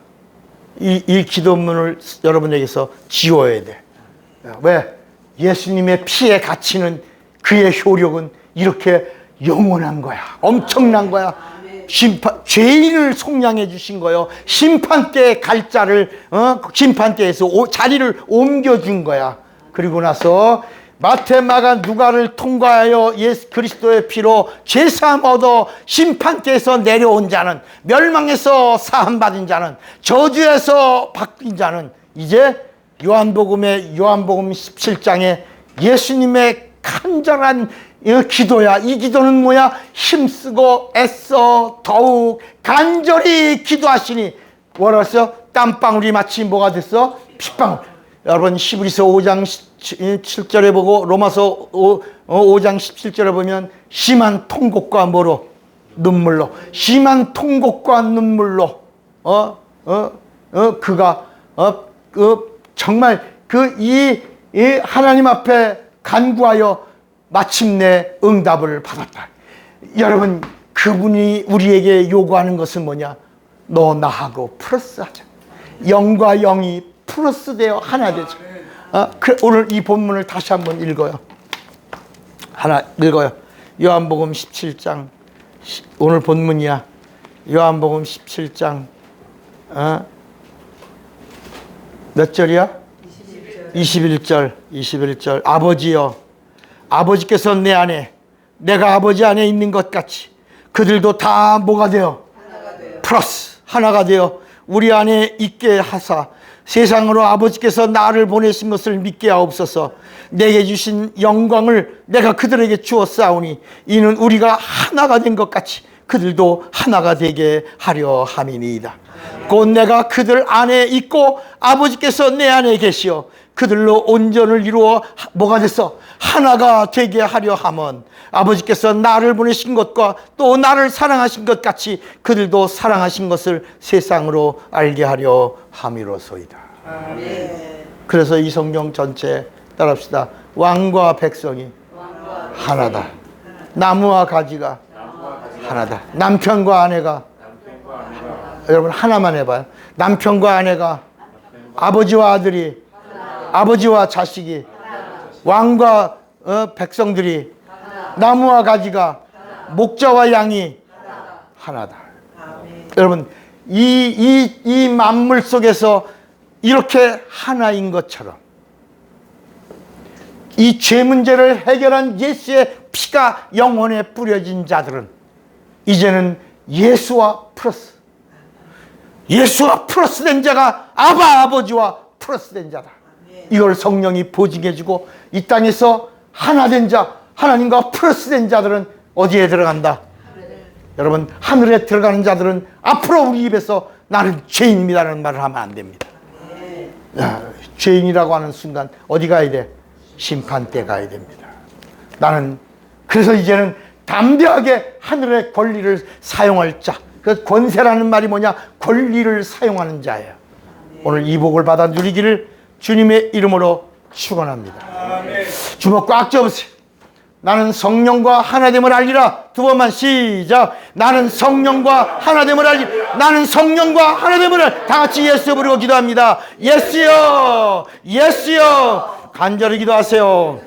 [SPEAKER 1] 이 기도문을 여러분에게서 지워야 돼. 왜? 예수님의 피의 가치는, 그의 효력은 이렇게 영원한 거야. 엄청난 거야. 죄인을 속량해 주신 거예요. 심판대에 갈 자를, 심판대에서 자리를 옮겨준 거야. 그리고 나서 마태, 마가, 누가를 통과하여 예수 그리스도의 피로 죄사함 얻어 심판대에서 내려온 자는, 멸망에서 사함받은 자는, 저주에서 바뀐 자는 이제 요한복음 17장에 예수님의 간절한 기도야. 이 기도는 뭐야? 힘쓰고 애써 더욱 간절히 기도하시니 뭐라서 땀방울이 마치 뭐가 됐어? 핏방울. 여러분 히브리서 5장 7절에 보고 로마서 5장 17절에 보면 심한 통곡과 뭐로? 눈물로. 심한 통곡과 눈물로 그가 정말 이 하나님 앞에 간구하여 마침내 응답을 받았다. 여러분, 그분이 우리에게 요구하는 것은 뭐냐? 너 나하고 플러스하자. 영과 영이 플러스되어 하나 되자. 오늘 이 본문을 다시 한번 읽어요. 하나 읽어요. 요한복음 17장 오늘 본문이야. 요한복음 17장 몇 절이야? 21절. 아버지여, 아버지께서 내 안에, 내가 아버지 안에 있는 것 같이 그들도 다 뭐가 되어? 플러스 하나가 되어 우리 안에 있게 하사 세상으로 아버지께서 나를 보내신 것을 믿게 하옵소서. 내게 주신 영광을 내가 그들에게 주었사오니 이는 우리가 하나가 된 것 같이 그들도 하나가 되게 하려 함이니이다. 곧 내가 그들 안에 있고 아버지께서 내 안에 계시어 그들로 온전을 이루어 뭐가 됐어? 하나가 되게 하려 함은 아버지께서 나를 보내신 것과 또 나를 사랑하신 것 같이 그들도 사랑하신 것을 세상으로 알게 하려 함이로소이다.
[SPEAKER 3] 아멘.
[SPEAKER 1] 그래서 이 성경 전체 따라합시다. 왕과 백성이 하나다. 나무와 가지가 하나다. 남편과 아내가 여러분 하나만 해봐요. 남편과 아내가, 아버지와 아들이, 아버지와 자식이, 왕과 백성들이, 나무와 가지가, 목자와 양이 하나다. 여러분 이 만물 속에서 이렇게 하나인 것처럼 이 죄 문제를 해결한 예수의 피가 영혼에 뿌려진 자들은 이제는 예수와 플러스 된 자가 아버지와 플러스 된 자다. 이걸 성령이 보증해주고 이 땅에서 하나 된 자, 하나님과 플러스 된 자들은 어디에 들어간다? 여러분, 하늘에 들어가는 자들은 앞으로 우리 입에서 나는 죄인입니다라는 말을 하면 안 됩니다. 죄인이라고 하는 순간 어디 가야 돼? 심판대 가야 됩니다. 나는 그래서 이제는 담대하게 하늘의 권리를 사용할 자. 그 권세라는 말이 뭐냐? 권리를 사용하는 자예요. 오늘 이 복을 받아 누리기를 주님의 이름으로 축원합니다. 주먹 꽉 잡으세요. 나는 성령과 하나됨을 알리라. 두 번만 시작. 나는 성령과 하나됨을 알리라. 나는 성령과 하나됨을 알리라. 다 같이 예수여 부르고 기도합니다. 예수여, 예수여. 간절히 기도하세요.